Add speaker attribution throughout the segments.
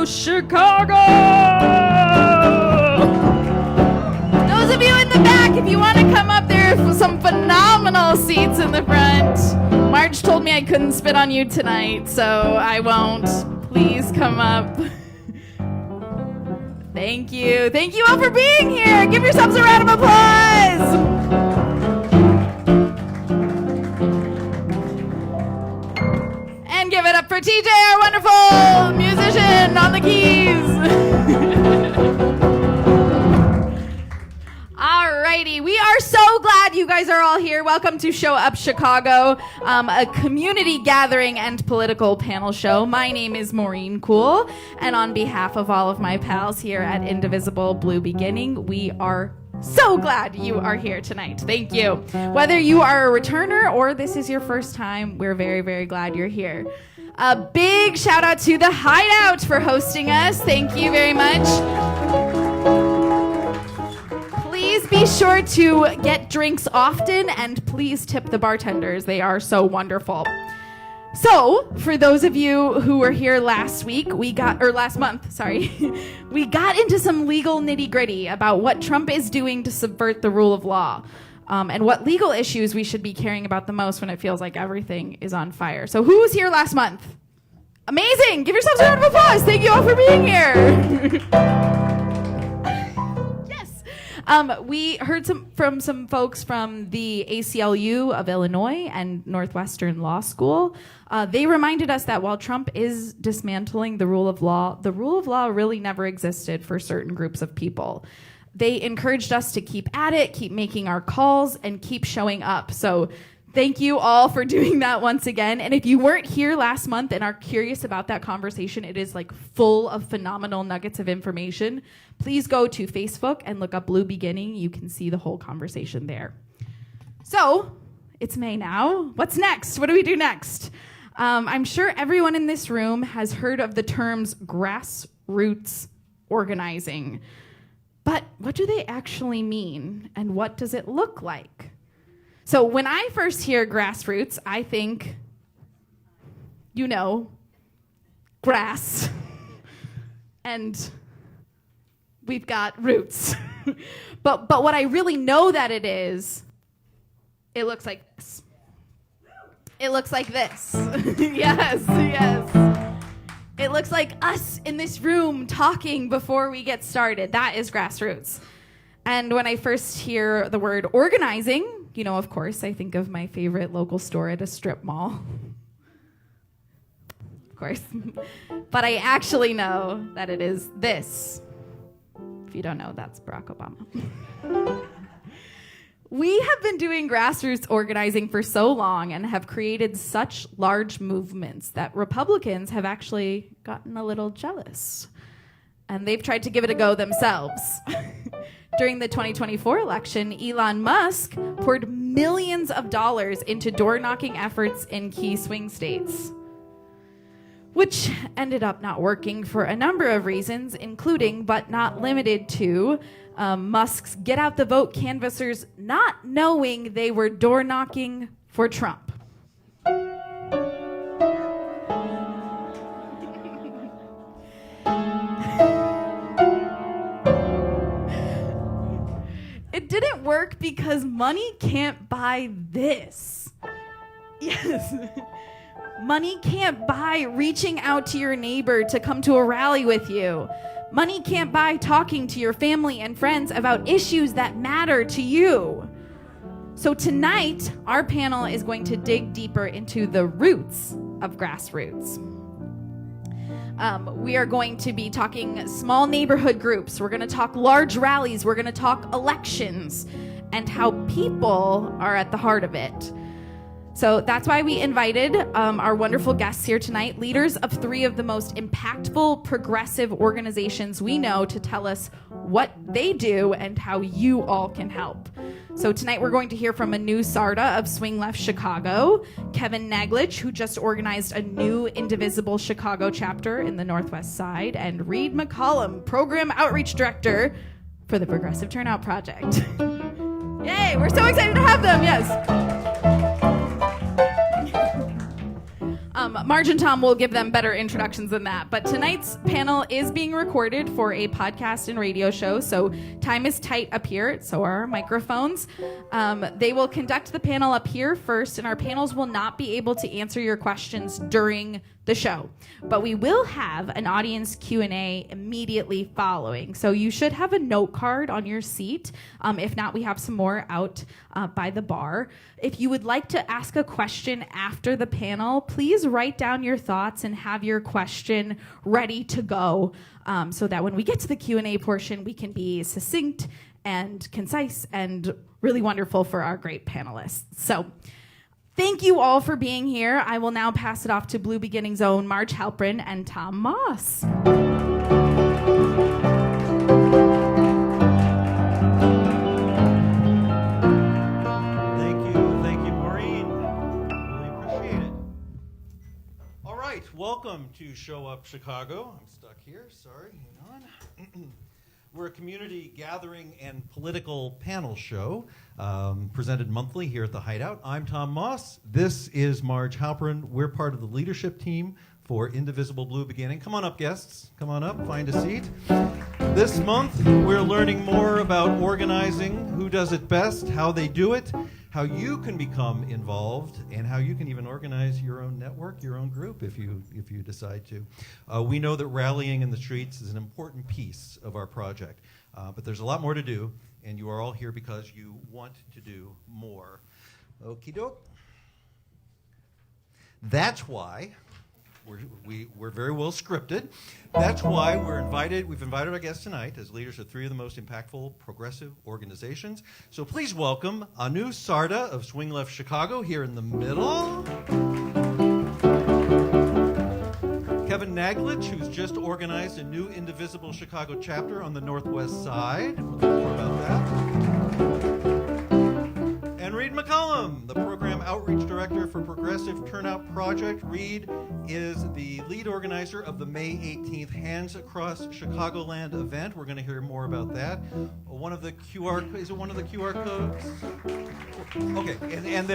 Speaker 1: Chicago! Those of you in the back, if you want to come up, there are some phenomenal seats in the front. Marge told me I couldn't spit on you tonight, so I won't. Please come up. Thank you. Thank you all for being here. Give yourselves a round of applause. And give it up for TJ, our wonderful musician on the keys. Alrighty, we are so glad you guys are all here. Welcome to Show Up Chicago, a community gathering and political panel show. My name is Maureen Kuhl, and on behalf of all of my pals here at Indivisible Blue Beginning, we are so glad you are here tonight. Thank you. Whether you are a returner or this is your first time, we're very, very glad you're here. A big shout out to the Hideout for hosting us. Thank you very much. Please be sure to get drinks often, and please tip the bartenders. They are so wonderful. So, for those of you who were here last month, we got into some legal nitty-gritty about what Trump is doing to subvert the rule of law, and what legal issues we should be caring about the most when it feels like everything is on fire. So, who was here last month? Amazing! Give yourselves a round of applause. Thank you all for being here. We heard from some folks from the ACLU of Illinois and Northwestern Law School. They reminded us that while Trump is dismantling the rule of law really never existed for certain groups of people. They encouraged us to keep at it, keep making our calls, and keep showing up. So thank you all for doing that once again. And if you weren't here last month and are curious about that conversation, it is like full of phenomenal nuggets of information. Please go to Facebook and look up Blue Beginning. You can see the whole conversation there. So it's May now. What's next? What do we do next? I'm sure everyone in this room has heard of the terms grassroots organizing. But what do they actually mean? And what does it look like? So when I first hear grassroots, I think, grass. And we've got roots. But what I really know that it is, it looks like this. It looks like this. Yes. It looks like us in this room talking before we get started. That is grassroots. And when I first hear the word organizing, of course, I think of my favorite local store at a strip mall. Of course. But I actually know that it is this. If you don't know, that's Barack Obama. We have been doing grassroots organizing for so long and have created such large movements that Republicans have actually gotten a little jealous. And they've tried to give it a go themselves. During the 2024 election, Elon Musk poured millions of dollars into door-knocking efforts in key swing states, which ended up not working for a number of reasons, including, but not limited to, Musk's Get Out the Vote canvassers not knowing they were door-knocking for Trump. It didn't work because money can't buy this. Yes. Money can't buy reaching out to your neighbor to come to a rally with you. Money can't buy talking to your family and friends about issues that matter to you. So tonight, our panel is going to dig deeper into the roots of grassroots. We are going to be talking small neighborhood groups. We're going to talk large rallies. We're going to talk elections and how people are at the heart of it. So that's why we invited our wonderful guests here tonight, leaders of three of the most impactful progressive organizations we know, to tell us what they do and how you all can help. So tonight we're going to hear from Anu Sarda of Swing Left Chicago, Kevin Naglich, who just organized a new Indivisible Chicago chapter in the Northwest Side, and Reid McCollum, Program Outreach Director for the Progressive Turnout Project. Yay, we're so excited to have them, yes. Marge and Tom will give them better introductions than that. But tonight's panel is being recorded for a podcast and radio show, so time is tight up here. So are our microphones. They will conduct the panel up here first, and our panels will not be able to answer your questions during the show. But we will have an audience Q&A immediately following. So you should have a note card on your seat. If not, we have some more out by the bar. If you would like to ask a question after the panel, please write down your thoughts and have your question ready to go, so that when we get to the Q&A portion, we can be succinct and concise and really wonderful for our great panelists. So thank you all for being here. I will now pass it off to Blue Beginning's own Marge Halprin and Tom Moss.
Speaker 2: Thank you, Maureen. Really appreciate it. All right, welcome to Show Up Chicago. I'm stuck here, sorry, hang on. We're a community gathering and political panel show presented monthly here at the Hideout. I'm Tom Moss. This is Marge Halprin. We're part of the leadership team for Indivisible Blue Beginning. Come on up, guests. Come on up, find a seat. This month, we're learning more about organizing, who does it best, how they do it, how you can become involved, and how you can even organize your own network, your own group, if you decide to. We know that rallying in the streets is an important piece of our project, but there's a lot more to do, and you are all here because you want to do more. Okie doke. That's why we're very well scripted. That's why we've invited our guests tonight as leaders of three of the most impactful progressive organizations. So please welcome Anu Sarda of Swing Left Chicago here in the middle. Kevin Naglich, who's just organized a new Indivisible Chicago chapter on the Northwest Side. We'll talk more about that. And Reid McCollum, the Program Outreach Director for Progressive Turnout Project. Reid is the lead organizer of the May 18th Hands Across Chicagoland event. We're going to hear more about that. Is it one of the QR codes? Okay, and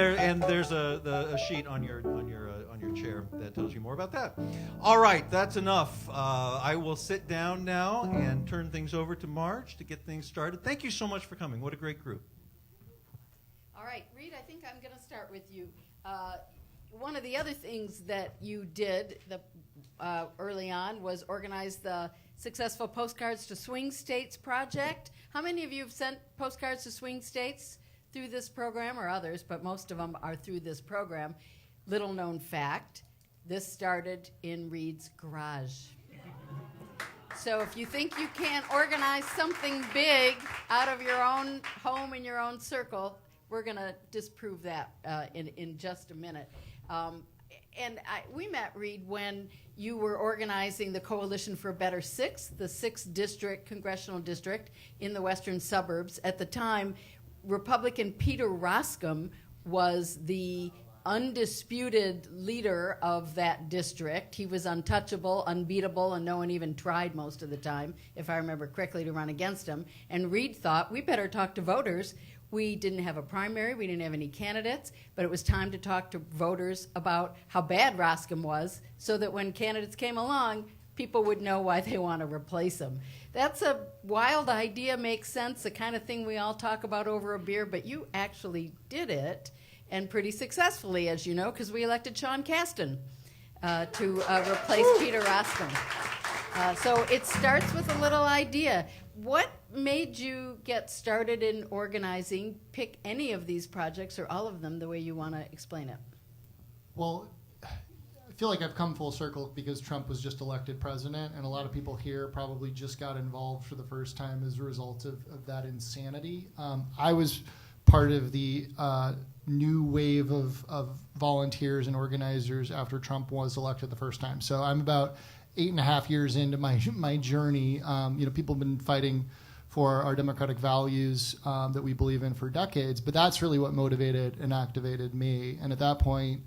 Speaker 2: there's a sheet on your chair that tells you more about that. All right, that's enough. I will sit down now and turn things over to Marge to get things started. Thank you so much for coming. What a great group.
Speaker 3: All right, Reid, I think I'm going to start with you. One of the other things that you did early on was organize the Successful Postcards to Swing States project. How many of you have sent postcards to swing states through this program, or others, but most of them are through this program? Little known fact, this started in Reid's garage. So if you think you can't organize something big out of your own home in your own circle, we're going to disprove that in just a minute. We met, Reid, when you were organizing the Coalition for a Better Sixth, the 6th district, congressional district in the western suburbs. At the time, Republican Peter Roskam was the undisputed leader of that district. He was untouchable, unbeatable, and no one even tried most of the time, if I remember correctly, to run against him. And Reid thought, we better talk to voters. We didn't have a primary, we didn't have any candidates, but it was time to talk to voters about how bad Roskam was, so that when candidates came along, people would know why they want to replace him. That's a wild idea, makes sense, the kind of thing we all talk about over a beer, but you actually did it, and pretty successfully, as you know, because we elected Sean Casten to replace Peter Roskam. So it starts with a little idea. What made you get started in organizing, pick any of these projects or all of them the way you want to explain it?
Speaker 4: Well, I feel like I've come full circle because Trump was just elected president, and a lot of people here probably just got involved for the first time as a result of that insanity. I was part of the new wave of volunteers and organizers after Trump was elected the first time. So I'm about 8.5 years into my journey. People have been fighting for our democratic values that we believe in for decades, but that's really what motivated and activated me. And at that point,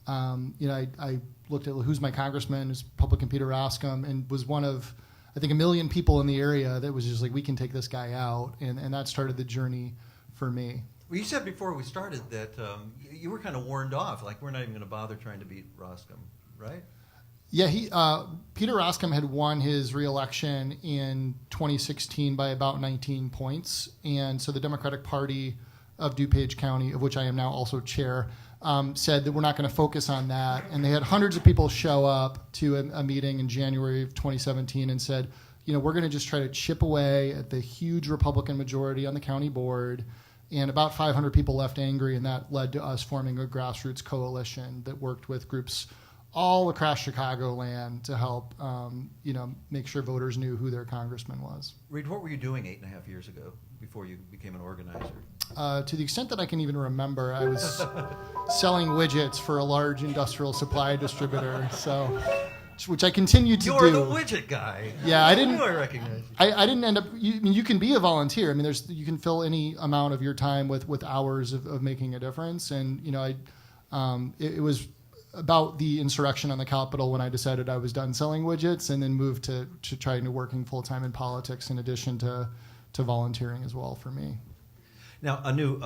Speaker 4: I looked at who's my congressman, who's Republican Peter Roskam, and was one of, I think, 1 million people in the area that was just like, we can take this guy out, and that started the journey for me.
Speaker 2: Well, you said before we started that you were kind of warned off, like we're not even going to bother trying to beat Roskam. right?
Speaker 4: Yeah, Peter Roskam had won his reelection in 2016 by about 19 points, and so the Democratic Party of DuPage County, of which I am now also chair, said that we're not going to focus on that, and they had hundreds of people show up to a meeting in January of 2017 and said, we're going to just try to chip away at the huge Republican majority on the county board, and about 500 people left angry, and that led to us forming a grassroots coalition that worked with groups all across Chicagoland to help, make sure voters knew who their congressman was.
Speaker 2: Reid, what were you doing 8.5 years ago before you became an organizer?
Speaker 4: To the extent that I can even remember, I was selling widgets for a large industrial supply distributor, which I continued to do.
Speaker 2: You're the widget guy.
Speaker 4: Yeah, I didn't.
Speaker 2: I recognize you.
Speaker 4: I didn't end up. You can be a volunteer. I mean, you can fill any amount of your time with hours of making a difference, and it was about the insurrection on the Capitol when I decided I was done selling widgets, and then moved to trying to working full time in politics in addition to volunteering as well for me.
Speaker 2: Now, Anu,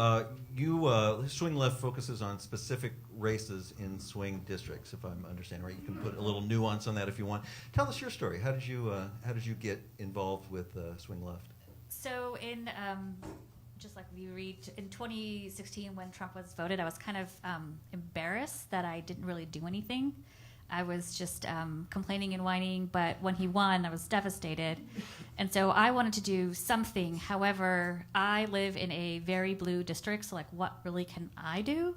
Speaker 2: Swing Left focuses on specific races in swing districts, if I'm understanding right. You can put a little nuance on that if you want. Tell us your story. How did you get involved with Swing Left?
Speaker 5: So in just like we read in 2016 when Trump was voted, I was kind of embarrassed that I didn't really do anything. I was just complaining and whining, but when he won, I was devastated. And so I wanted to do something. However, I live in a very blue district, so like what really can I do?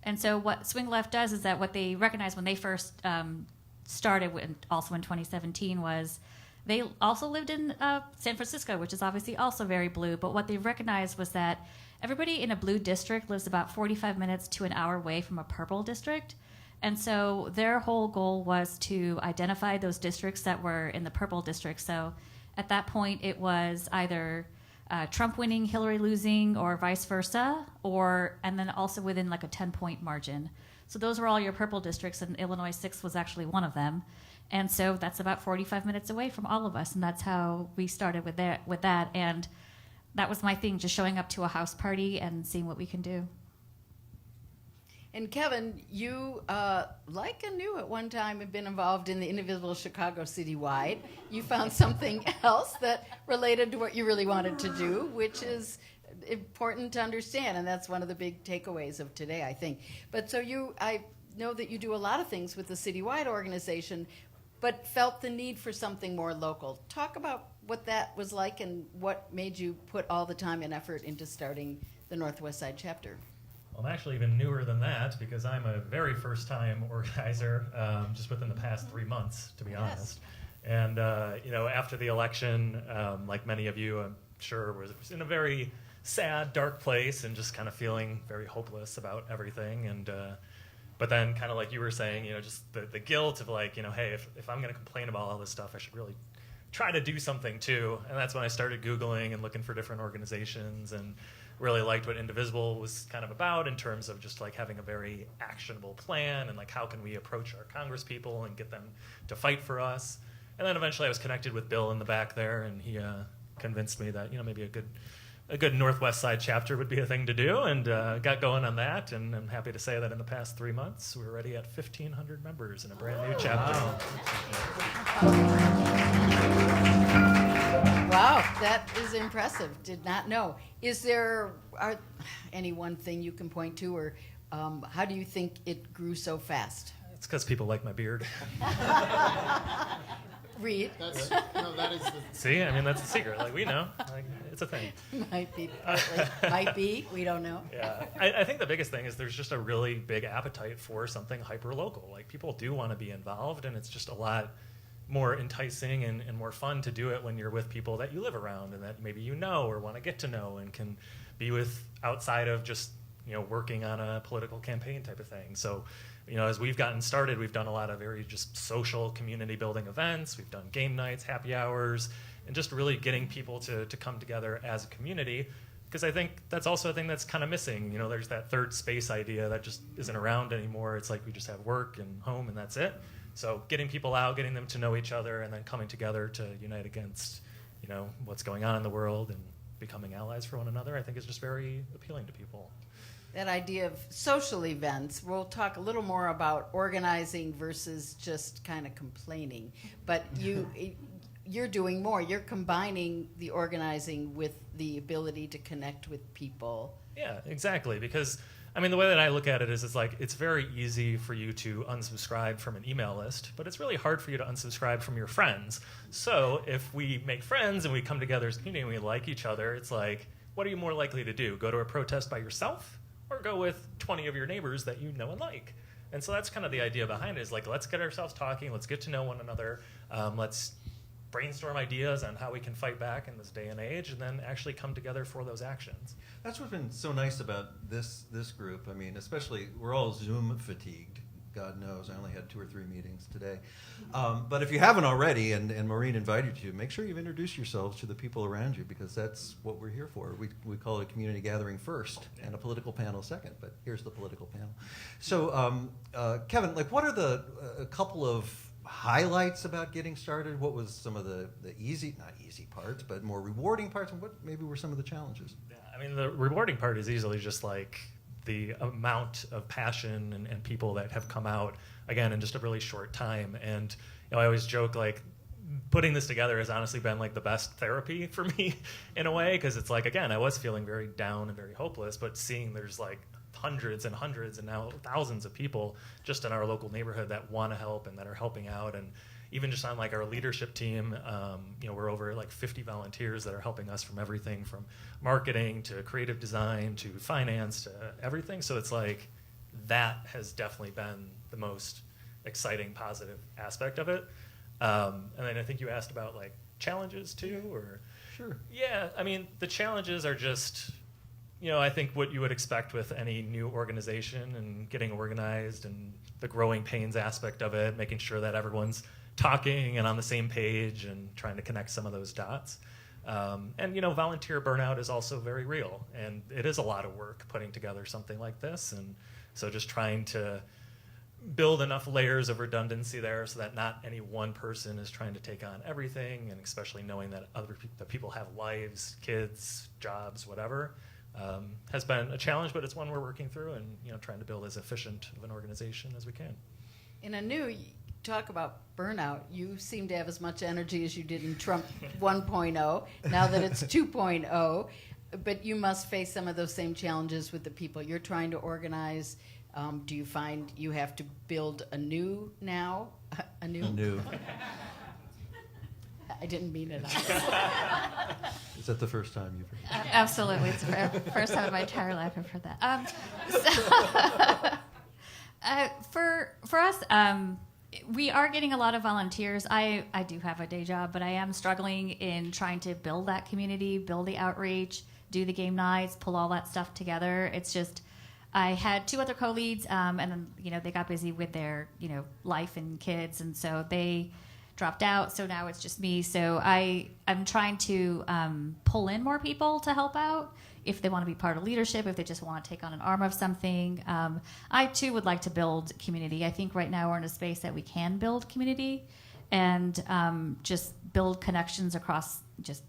Speaker 5: And so what Swing Left does is that what they recognized when they first started, also in 2017, was they also lived in San Francisco, which is obviously also very blue, but what they recognized was that everybody in a blue district lives about 45 minutes to an hour away from a purple district. And so their whole goal was to identify those districts that were in the purple district. So at that point, it was either Trump winning, Hillary losing, or vice versa, and then also within like a 10-point margin. So those were all your purple districts, and Illinois 6 was actually one of them. And so that's about 45 minutes away from all of us, and that's how we started with that. And that was my thing, just showing up to a house party and seeing what we can do.
Speaker 3: And Kevin, you, like Anu at one time, have been involved in the Indivisible Chicago citywide. You found something else that related to what you really wanted to do, which is important to understand, and that's one of the big takeaways of today, I think. But so I know that you do a lot of things with the citywide organization, but felt the need for something more local. Talk about what that was like and what made you put all the time and effort into starting the Northwest Side chapter.
Speaker 6: Well, I'm actually even newer than that because I'm a very first-time organizer, just within the past 3 months, to be honest. And after the election, like many of you, I'm sure, was in a very sad, dark place and just kind of feeling very hopeless about everything. And but then, kind of like you were saying, just the guilt of like, hey, if I'm going to complain about all this stuff, I should really try to do something too. And that's when I started Googling and looking for different organizations, and really liked what Indivisible was kind of about in terms of just like having a very actionable plan and like how can we approach our Congress people and get them to fight for us. And then eventually I was connected with Bill in the back there, and he convinced me that maybe a good Northwest Side chapter would be a thing to do, and got going on that. And I'm happy to say that in the past 3 months we're already at 1,500 members in a brand new chapter.
Speaker 3: Wow, that is impressive. Did not know. Is there any one thing you can point to, or how do you think it grew so fast?
Speaker 6: It's because people like my beard.
Speaker 3: Reid.
Speaker 4: That is the...
Speaker 6: See, I mean, that's a secret. Like, we know. Like, it's a thing.
Speaker 3: Might be. We don't know.
Speaker 6: Yeah. I think the biggest thing is there's just a really big appetite for something hyper-local. Like, people do want to be involved, and it's just a lot more enticing and more fun to do it when you're with people that you live around and that maybe or want to get to know and can be with outside of just, working on a political campaign type of thing. So, as we've gotten started, we've done a lot of very just social community building events. We've done game nights, happy hours, and just really getting people to come together as a community, because I think that's also a thing that's kind of missing. There's that third space idea that just isn't around anymore. It's like we just have work and home and that's it. So getting people out, getting them to know each other, and then coming together to unite against, what's going on in the world and becoming allies for one another, I think is just very appealing to people.
Speaker 3: that idea of social events. We'll talk a little more about organizing versus just kind of complaining. But you're doing more. You're combining the organizing with the ability to connect with people.
Speaker 6: Yeah, exactly. Because I mean, the way that I look at it is it's very easy for you to unsubscribe from an email list, but it's really hard for you to unsubscribe from your friends. So if we make friends and we come together as a community and we like each other, it's like, what are you more likely to do? Go to a protest by yourself or go with 20 of your neighbors that you know and like? And so that's kind of the idea behind it, is like, let's get ourselves talking, let's get to know one another, let's brainstorm ideas on how we can fight back in this day and age, and then actually come together for those actions.
Speaker 2: That's what's been so nice about this group. I mean, especially, we're all Zoom fatigued. God knows, I only had 2 or 3 meetings today. But if you haven't already, and Maureen invited you, make sure you've introduced yourselves to the people around you, because that's what we're here for. We call it a community gathering first and a political panel second, but here's the political panel. So, Kevin, like, what are a couple of highlights about getting started? What was some of the not easy parts, but more rewarding parts, and what maybe were some of the challenges?
Speaker 6: Yeah, I mean, the rewarding part is easily just like the amount of passion and people that have come out, again, in just a really short time. And I always joke, like, putting this together has honestly been like the best therapy for me in a way, because it's like, again, I was feeling very down and very hopeless, but seeing there's like hundreds and hundreds and now thousands of people just in our local neighborhood that want to help and that are helping out. And even just on like our leadership team, we're over like 50 volunteers that are helping us from everything from marketing to creative design to finance to everything. So it's like, that has definitely been the most exciting, positive aspect of it. And then I think you asked about like challenges too, or?
Speaker 2: Sure.
Speaker 6: Yeah, I mean, the challenges are just, I think what you would expect with any new organization and getting organized, and the growing pains aspect of it, making sure that everyone's talking and on the same page and trying to connect some of those dots. And volunteer burnout is also very real, and it is a lot of work putting together something like this. And so just trying to build enough layers of redundancy there so that not any one person is trying to take on everything, and especially knowing that that people have lives, kids, jobs, whatever. Has been a challenge, but it's one we're working through, and trying to build as efficient of an organization as we can.
Speaker 3: In Anu, talk about burnout. You seem to have as much energy as you did in Trump 1.0. Now that it's 2.0, but you must face some of those same challenges with the people you're trying to organize. Do you find you have to build anew now? Anew. I didn't mean it.
Speaker 2: Is that the first time you've heard that?
Speaker 5: Absolutely. It's the first time in my entire life I've heard that. For us, we are getting a lot of volunteers. I do have a day job, but I am struggling in trying to build that community, build the outreach, do the game nights, pull all that stuff together. It's just, I had 2 other co-leads, and then, they got busy with their, life and kids, and so they dropped out, so now it's just me. So I'm trying to pull in more people to help out if they want to be part of leadership, if they just want to take on an arm of something. I too would like to build community. I think right now we're in a space that we can build community and just build connections across just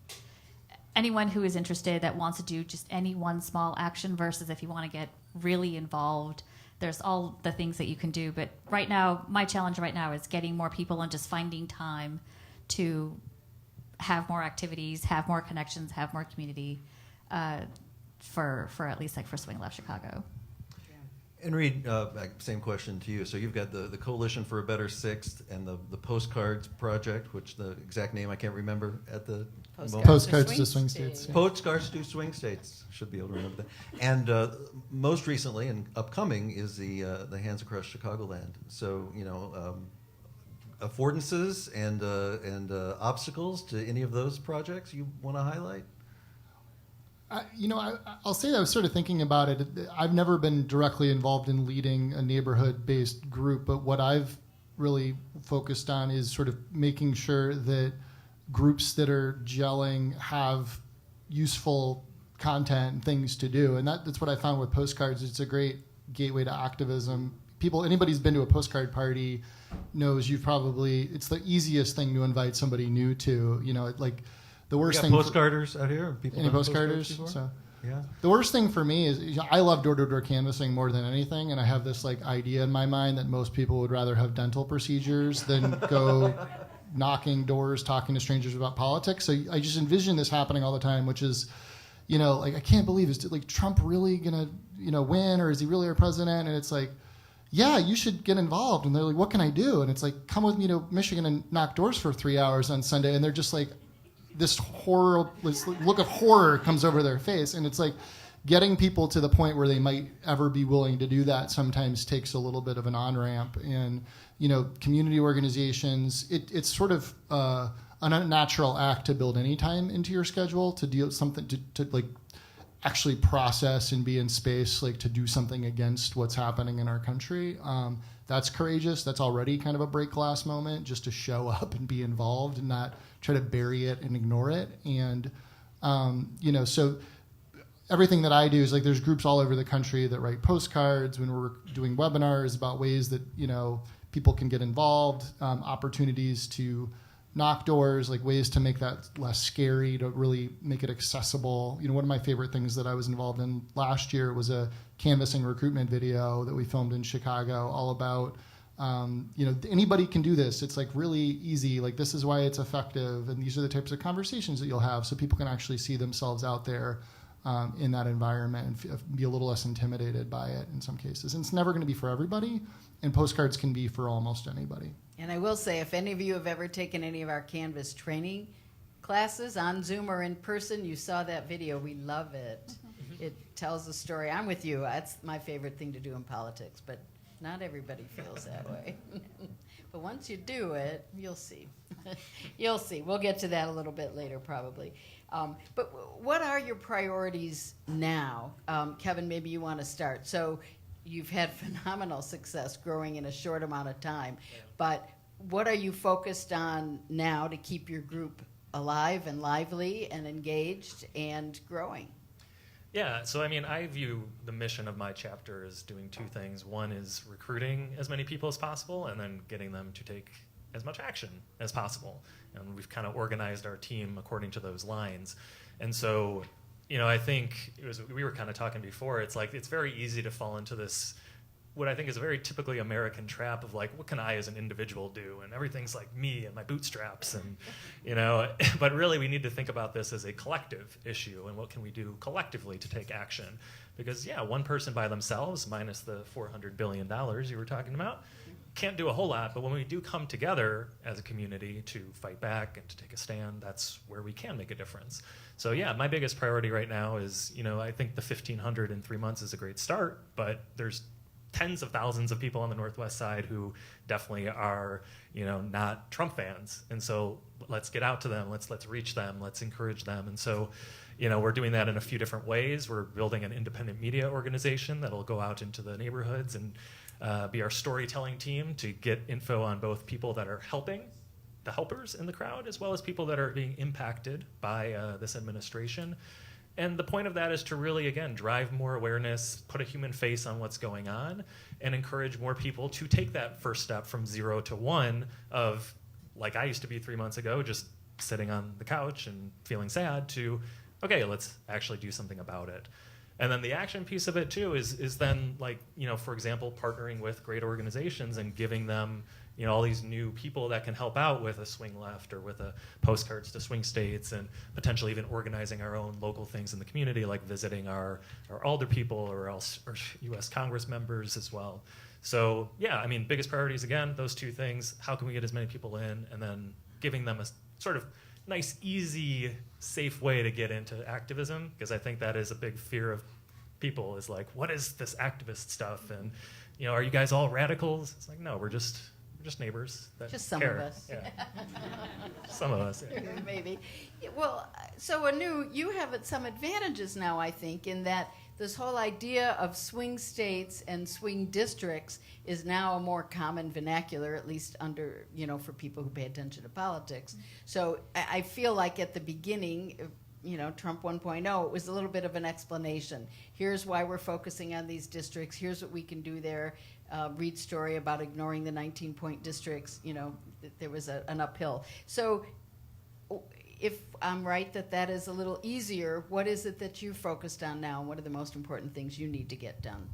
Speaker 5: anyone who is interested that wants to do just any one small action, versus if you want to get really involved, there's all the things that you can do. But right now, my challenge right now is getting more people and just finding time to have more activities, have more connections, have more community for at least like for Swing Left Chicago.
Speaker 2: And Reid, same question to you. So you've got the Coalition for a Better Sixth and the Postcards Project, which the exact name I can't remember at the moment.
Speaker 4: Postcards to Swing States. Yeah.
Speaker 2: Postcards to Swing States. Should be able to remember that. And most recently and upcoming is the Hands Across Chicagoland. So, affordances and obstacles to any of those projects you want to highlight?
Speaker 4: I'll say that I was sort of thinking about it. I've never been directly involved in leading a neighborhood-based group, but what I've really focused on is sort of making sure that groups that are gelling have useful content and things to do. And that's what I found with postcards. It's a great gateway to activism. Anybody who's been to a postcard party knows it's the easiest thing to invite somebody new to. The worst thing.
Speaker 2: Postcarders out here?
Speaker 4: Any postcarders? So,
Speaker 2: Yeah.
Speaker 4: The worst thing for me is, I love door-to-door canvassing more than anything, and I have this like idea in my mind that most people would rather have dental procedures than go knocking doors, talking to strangers about politics. So I just envision this happening all the time, which is, like, I can't believe, is like Trump really gonna, win, or is he really our president? And it's like, yeah, you should get involved. And they're like, what can I do? And it's like, come with me to Michigan and knock doors for 3 hours on Sunday. And they're just like, this look of horror comes over their face. And it's like, getting people to the point where they might ever be willing to do that sometimes takes a little bit of an on-ramp. And, community organizations, it's sort of an unnatural act to build any time into your schedule to deal something to like actually process and be in space, like to do something against what's happening in our country. That's courageous. That's already kind of a break glass moment, just to show up and be involved and not try to bury it and ignore it. And, so everything that I do is like, there's groups all over the country that write postcards when we're doing webinars about ways that, people can get involved, opportunities to knock doors, like ways to make that less scary, to really make it accessible. One of my favorite things that I was involved in last year was a canvassing recruitment video that we filmed in Chicago, all about, anybody can do this. It's like really easy. Like, this is why it's effective. And these are the types of conversations that you'll have, so people can actually see themselves out there in that environment and be a little less intimidated by it in some cases. And it's never going to be for everybody, and postcards can be for almost anybody.
Speaker 3: And I will say, if any of you have ever taken any of our Canvas training classes on Zoom or in person, you saw that video. We love it. It tells a story. I'm with you. That's my favorite thing to do in politics, but not everybody feels that way. But once you do it, you'll see. You'll see. We'll get to that a little bit later, probably. But what are your priorities now? Kevin, maybe you want to start. So you've had phenomenal success growing in a short amount of time. Yeah. But what are you focused on now to keep your group alive and lively and engaged and growing?
Speaker 6: Yeah, so I view the mission of my chapter as doing two things. One is recruiting as many people as possible, and then getting them to take as much action as possible. And we've kind of organized our team according to those lines. And so, I think we were kind of talking before, it's like, it's very easy to fall into this, what I think is a very typically American trap of like, what can I as an individual do? And everything's like me and my bootstraps and, but really we need to think about this as a collective issue, and what can we do collectively to take action? Because one person by themselves, minus the $400 billion you were talking about, can't do a whole lot. But when we do come together as a community to fight back and to take a stand, that's where we can make a difference. So my biggest priority right now is, I think the 1,500 in 3 months is a great start, but there's tens of thousands of people on the Northwest side who definitely are, not Trump fans. And so let's get out to them. Let's reach them. Let's encourage them. And so, we're doing that in a few different ways. We're building an independent media organization that'll go out into the neighborhoods and be our storytelling team to get info on both people that are helping, the helpers in the crowd, as well as people that are being impacted by this administration. And the point of that is to really, again, drive more awareness, put a human face on what's going on, and encourage more people to take that first step from 0 to 1 of, like I used to be 3 months ago, just sitting on the couch and feeling sad, to, okay, let's actually do something about it. And then the action piece of it too is then, like, for example, partnering with great organizations and giving them, all these new people that can help out with a swing left or with a postcards to swing states, and potentially even organizing our own local things in the community, like visiting our alder people or U.S. Congress members as well. So biggest priorities, again, those two things. How can we get as many people in, and then giving them a sort of nice, easy, safe way to get into activism, because I think that is a big fear of people, is like, what is this activist stuff? And, are you guys all radicals? It's like, no, we're just neighbors that
Speaker 3: just some
Speaker 6: care.
Speaker 3: of us.
Speaker 6: Yeah. Some of us. Yeah.
Speaker 3: Maybe. Well, so Anu, you have some advantages now, I think, in that this whole idea of swing states and swing districts is now a more common vernacular, at least under, for people who pay attention to politics. So I feel like at the beginning, Trump 1.0, it was a little bit of an explanation. Here's why we're focusing on these districts. Here's what we can do there. Reid's story about ignoring the 19-point districts, there was an uphill. So if I'm right that is a little easier, what is it that you focused on now? What are the most important things you need to get done?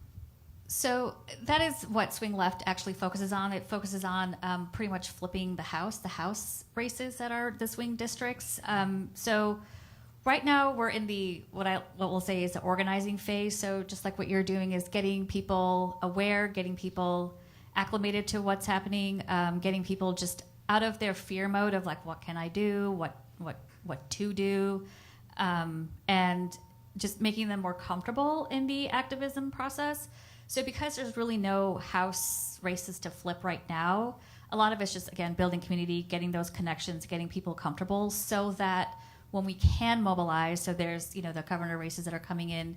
Speaker 5: So that is what Swing Left actually focuses on. It focuses on pretty much flipping the House races that are the swing districts. So right now we're in what we'll say is the organizing phase. So just like what you're doing is getting people aware, getting people acclimated to what's happening, getting people just out of their fear mode of like, what can I do, what to do, and just making them more comfortable in the activism process. So because there's really no House races to flip right now, a lot of it's just, again, building community, getting those connections, getting people comfortable so that when we can mobilize, so there's, the governor races that are coming in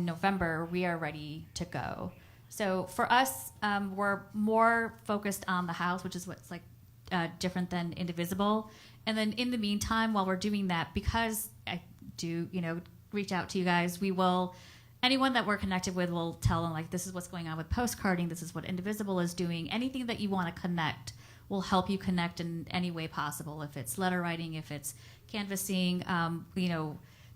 Speaker 5: November, we are ready to go. So for us, we're more focused on the House, which is what's like different than Indivisible. And then in the meantime, while we're doing that, because I do, reach out to you guys, anyone that we're connected with will tell them, like, this is what's going on with postcarding, this is what Indivisible is doing. Anything that you want to connect will help you connect in any way possible. If it's letter writing, if it's canvassing,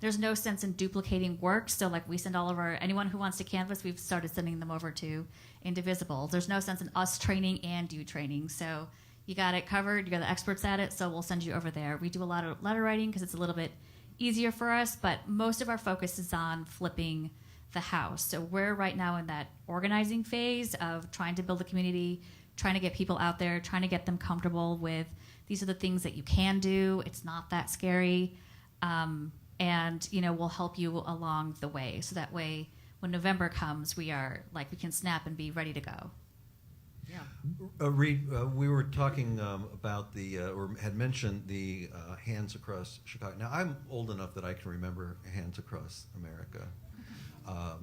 Speaker 5: there's no sense in duplicating work. So, like, we send anyone who wants to canvass, we've started sending them over to Indivisible. There's no sense in us training and you training. So you got it covered, you're the experts at it, so we'll send you over there. We do a lot of letter writing because it's a little bit easier for us, but most of our focus is on flipping the House. So we're right now in that organizing phase of trying to build a community, trying to get people out there, trying to get them comfortable with these are the things that you can do. It's not that scary. And we'll help you along the way. So that way, when November comes, we can snap and be ready to go.
Speaker 3: Yeah.
Speaker 2: Reid, we were talking about or had mentioned the Hands Across Chicago. Now, I'm old enough that I can remember Hands Across America.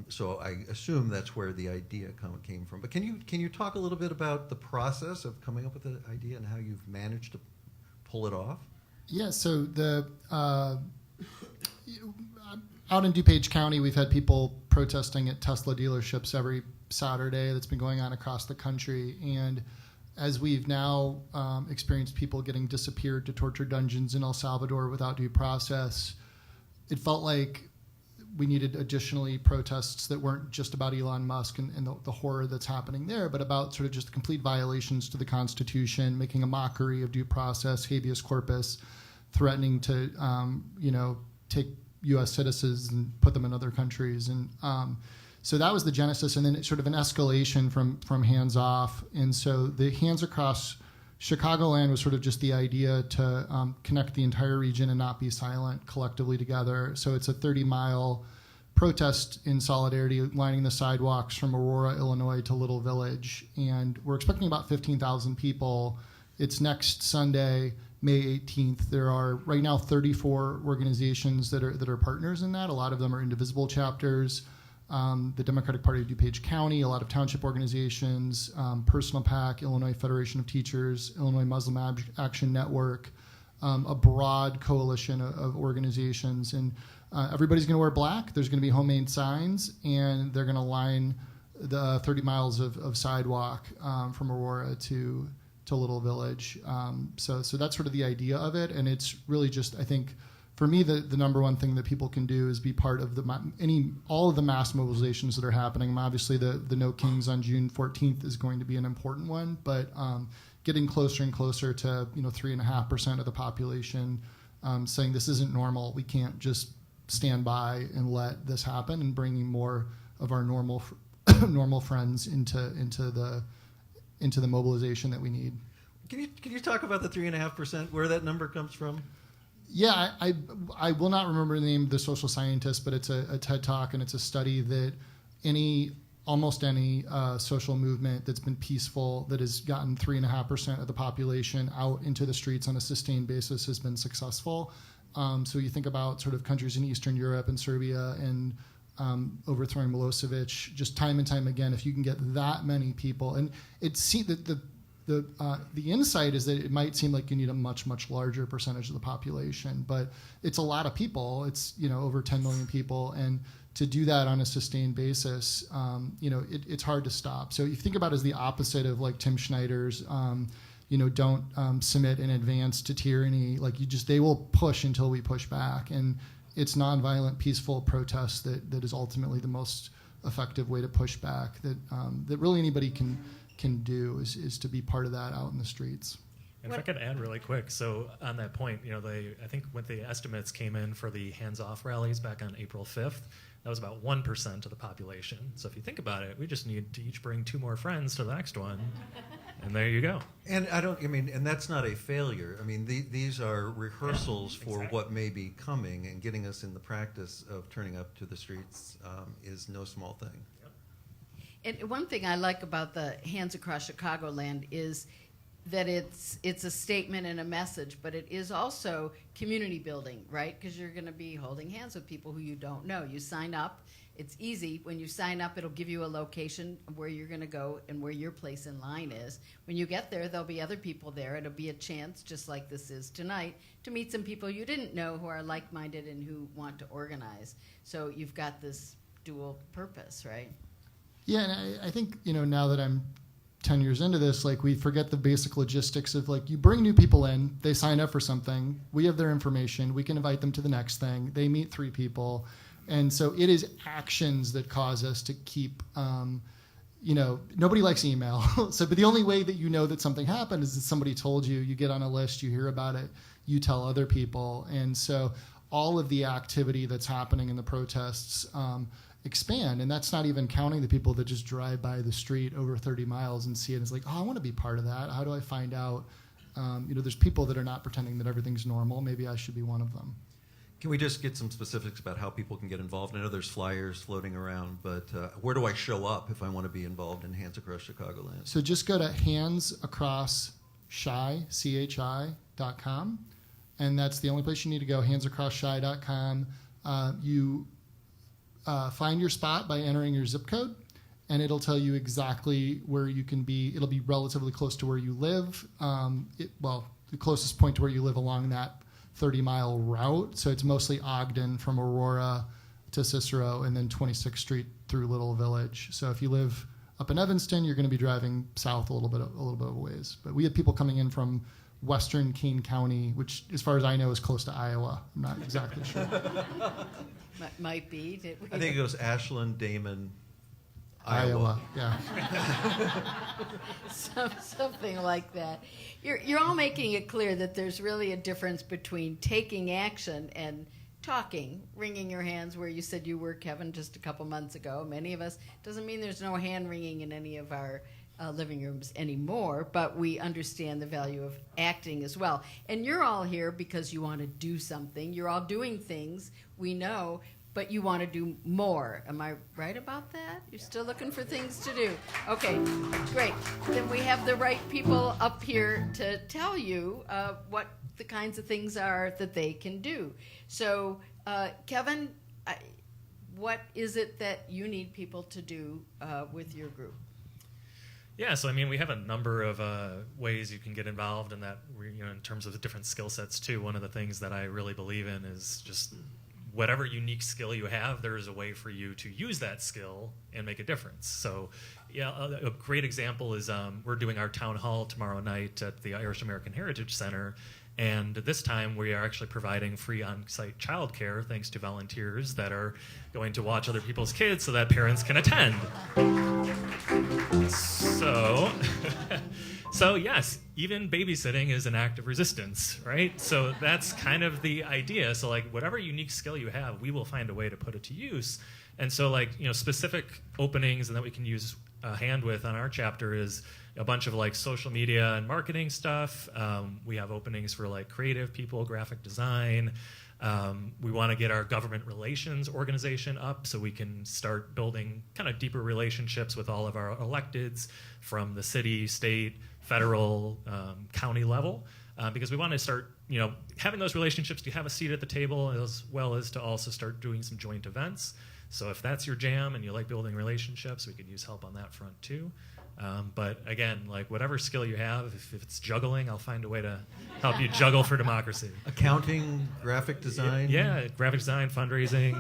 Speaker 2: So I assume that's where the idea came from. But can you talk a little bit about the process of coming up with the idea and how you've managed to pull it off?
Speaker 4: Yeah, so out in DuPage County, we've had people protesting at Tesla dealerships every Saturday. That's been going on across the country. And as we've now experienced people getting disappeared to torture dungeons in El Salvador without due process, it felt like we needed additionally protests that weren't just about Elon Musk and the horror that's happening there, but about sort of just complete violations to the Constitution, making a mockery of due process, habeas corpus, threatening to take U.S. citizens and put them in other countries. And so that was the genesis, and then it's sort of an escalation from hands off. And so the Hands Across Chicagoland was sort of just the idea to connect the entire region and not be silent collectively together. So it's a 30-mile protest in solidarity, lining the sidewalks from Aurora, Illinois to Little Village. And we're expecting about 15,000 people. It's next Sunday, May 18th. There are right now 34 organizations that are partners in that. A lot of them are Indivisible chapters. The Democratic Party of DuPage County, a lot of township organizations, Personal PAC, Illinois Federation of Teachers, Illinois Muslim Action Network, a broad coalition of organizations. And everybody's going to wear black. There's going to be homemade signs, and they're going to line the 30 miles of sidewalk from Aurora to Little Village. So that's sort of the idea of it. And it's really just, I think, for me, the number one thing that people can do is be part of all of the mass mobilizations that are happening. Obviously, the No Kings on June 14th is going to be an important one, but getting closer and closer to 3.5% of the population saying this isn't normal. We can't just stand by and let this happen, and bringing more of our normal friends into the mobilization that we need.
Speaker 2: Can you talk about the 3.5%? Where that number comes from?
Speaker 4: Yeah, I will not remember the name of the social scientist, but it's a TED Talk, and it's a study that almost any social movement that's been peaceful, that has gotten 3.5% of the population out into the streets on a sustained basis, has been successful. So you think about sort of countries in Eastern Europe and Serbia and overthrowing Milosevic, just time and time again, if you can get that many people, and the insight is that it might seem like you need a much, much larger percentage of the population, but it's a lot of people. It's over 10 million people, and to do that on a sustained basis, it's hard to stop. So you think about it as the opposite of like Tim Schneider's don't submit in advance to tyranny. Like they will push until we push back, and it's nonviolent, peaceful protest that is ultimately the most effective way to push back. That really anybody can do is to be part of that out in the streets.
Speaker 6: And if I could add really quick, so on that point, I think when the estimates came in for the hands-off rallies back on April 5th, that was about 1% of the population. So if you think about it, we just need to each bring 2 more friends to the next one, and there you go.
Speaker 2: And and that's not a failure. I mean, these are rehearsals for
Speaker 6: exactly.
Speaker 2: what may be coming, and getting us in the practice of turning up to the streets is no small thing.
Speaker 3: And one thing I like about the Hands Across Chicagoland is that it's a statement and a message, but it is also community building, right? Because you're going to be holding hands with people who you don't know. You sign up. It's easy. When you sign up, it'll give you a location of where you're going to go and where your place in line is. When you get there, there'll be other people there. It'll be a chance, just like this is tonight, to meet some people you didn't know who are like-minded and who want to organize. So you've got this dual purpose, right?
Speaker 4: Yeah, and I think, now that I'm 10 years into this, like, we forget the basic logistics of, like, you bring new people in, they sign up for something, we have their information, we can invite them to the next thing, they meet 3 people. And so it is actions that cause us to keep, nobody likes email. But the only way that you know that something happened is that somebody told you, you get on a list, you hear about it, you tell other people. And so all of the activity that's happening in the protests expand, and that's not even counting the people that just drive by the street over 30 miles and see it. It's like, I want to be part of that. How do I find out? There's people that are not pretending that everything's normal. Maybe I should be one of them.
Speaker 2: Can we just get some specifics about how people can get involved? I know there's flyers floating around, but where do I show up if I want to be involved in Hands Across Chicagoland?
Speaker 4: So just go to handsacross.chi.com, and that's the only place you need to go, handsacross.chi.com. You find your spot by entering your zip code, and it'll tell you exactly where you can be. It'll be relatively close to where you live. The closest point to where you live along that 30-mile route. So it's mostly Ogden from Aurora to Cicero, and then 26th Street through Little Village. So if you live up in Evanston, you're going to be driving south a little bit of a ways. But we have people coming in from western Kane County, which, as far as I know, is close to Iowa. I'm not exactly sure.
Speaker 3: Might be.
Speaker 2: I think it goes Ashland, Damon,
Speaker 4: Iowa. Yeah.
Speaker 3: Something like that. You're all making it clear that there's really a difference between taking action and talking, wringing your hands where you said you were, Kevin, just a couple months ago. Many of us, doesn't mean there's no hand wringing in any of our living rooms anymore, but we understand the value of acting as well. And you're all here because you want to do something. You're all doing things, we know, but you want to do more. Am I right about that? You're still looking for things to do. Okay, great. Then we have the right people up here to tell you what the kinds of things are that they can do. So, Kevin, what is it that you need people to do with your group?
Speaker 6: Yeah, so we have a number of ways you can get involved in that, in terms of the different skill sets too. One of the things that I really believe in is just whatever unique skill you have, there is a way for you to use that skill and make a difference. So, yeah, a great example is we're doing our town hall tomorrow night at the Irish American Heritage Center. And this time we are actually providing free on-site childcare thanks to volunteers that are going to watch other people's kids so that parents can attend. So yes, even babysitting is an act of resistance, right? So that's kind of the idea. So whatever unique skill you have, we will find a way to put it to use. And so specific openings and that we can use a hand with on our chapter is a bunch of social media and marketing stuff. We have openings for creative people, graphic design. We want to get our government relations organization up so we can start building kind of deeper relationships with all of our electeds from the city, state, federal, county level, because we want to start having those relationships to have a seat at the table, as well as to also start doing some joint events. So if that's your jam and you like building relationships, we could use help on that front too. But again, whatever skill you have, if it's juggling, I'll find a way to help you juggle for democracy.
Speaker 2: Accounting, graphic design?
Speaker 6: Yeah, graphic design, fundraising,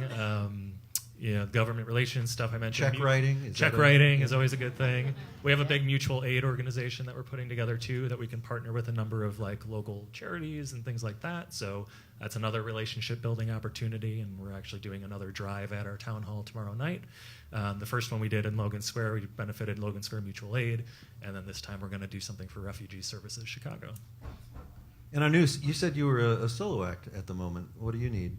Speaker 6: government relations stuff I mentioned.
Speaker 2: Check writing?
Speaker 6: Check writing is always a good thing. We have a big mutual aid organization that we're putting together too, that we can partner with a number of like local charities and things like that. So that's another relationship building opportunity, and we're actually doing another drive at our town hall tomorrow night. The first one we did in Logan Square, we benefited Logan Square Mutual Aid, and then this time we're going to do something for Refugee Services Chicago.
Speaker 2: And Anu, you said you were a solo act at the moment. What do you need?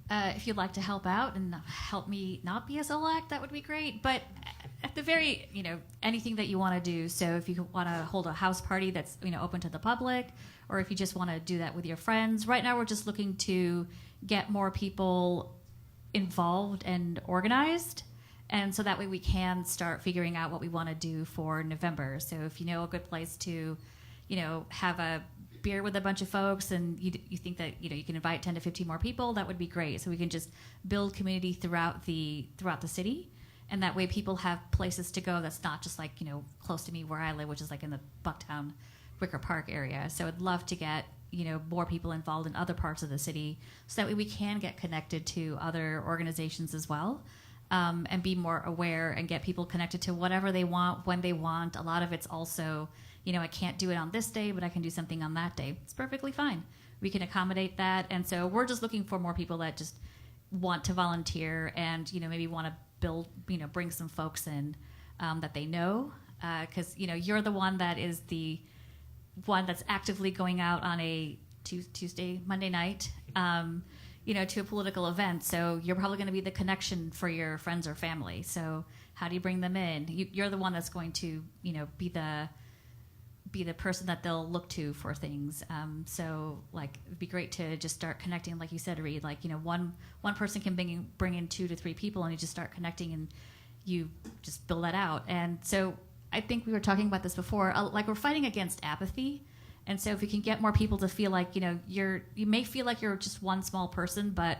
Speaker 5: If you'd like to help out and help me not be a solo act, that would be great. But at the very, anything that you want to do. So if you want to hold a house party that's, open to the public, or if you just want to do that with your friends. Right now we're just looking to get more people involved and organized. And so that way we can start figuring out what we want to do for November. So if you know a good place to, have a beer with a bunch of folks, and you think that you can invite 10 to 15 more people, that would be great. So we can just build community throughout the city, and that way people have places to go that's not just like close to me where I live, which is like in the Bucktown Wicker Park area. So I'd love to get more people involved in other parts of the city, so that way we can get connected to other organizations as well, and be more aware and get people connected to whatever they want when they want. A lot of it's also I can't do it on this day, but I can do something on that day. It's perfectly fine. We can accommodate that. And so we're just looking for more people that just want to volunteer and, maybe want to build, bring some folks in that they know. Because, you're the one that is the one that's actively going out on a Monday night, to a political event. So you're probably going to be the connection for your friends or family. So how do you bring them in? You're the one that's going to, be the person that they'll look to for things. So like it'd be great to just start connecting, like you said, Reid. Like one person can bring in 2 to 3 people, and you just start connecting, and you just build that out. And so I think we were talking about this before. Like we're fighting against apathy, and so if we can get more people to feel like you may feel like you're just one small person, but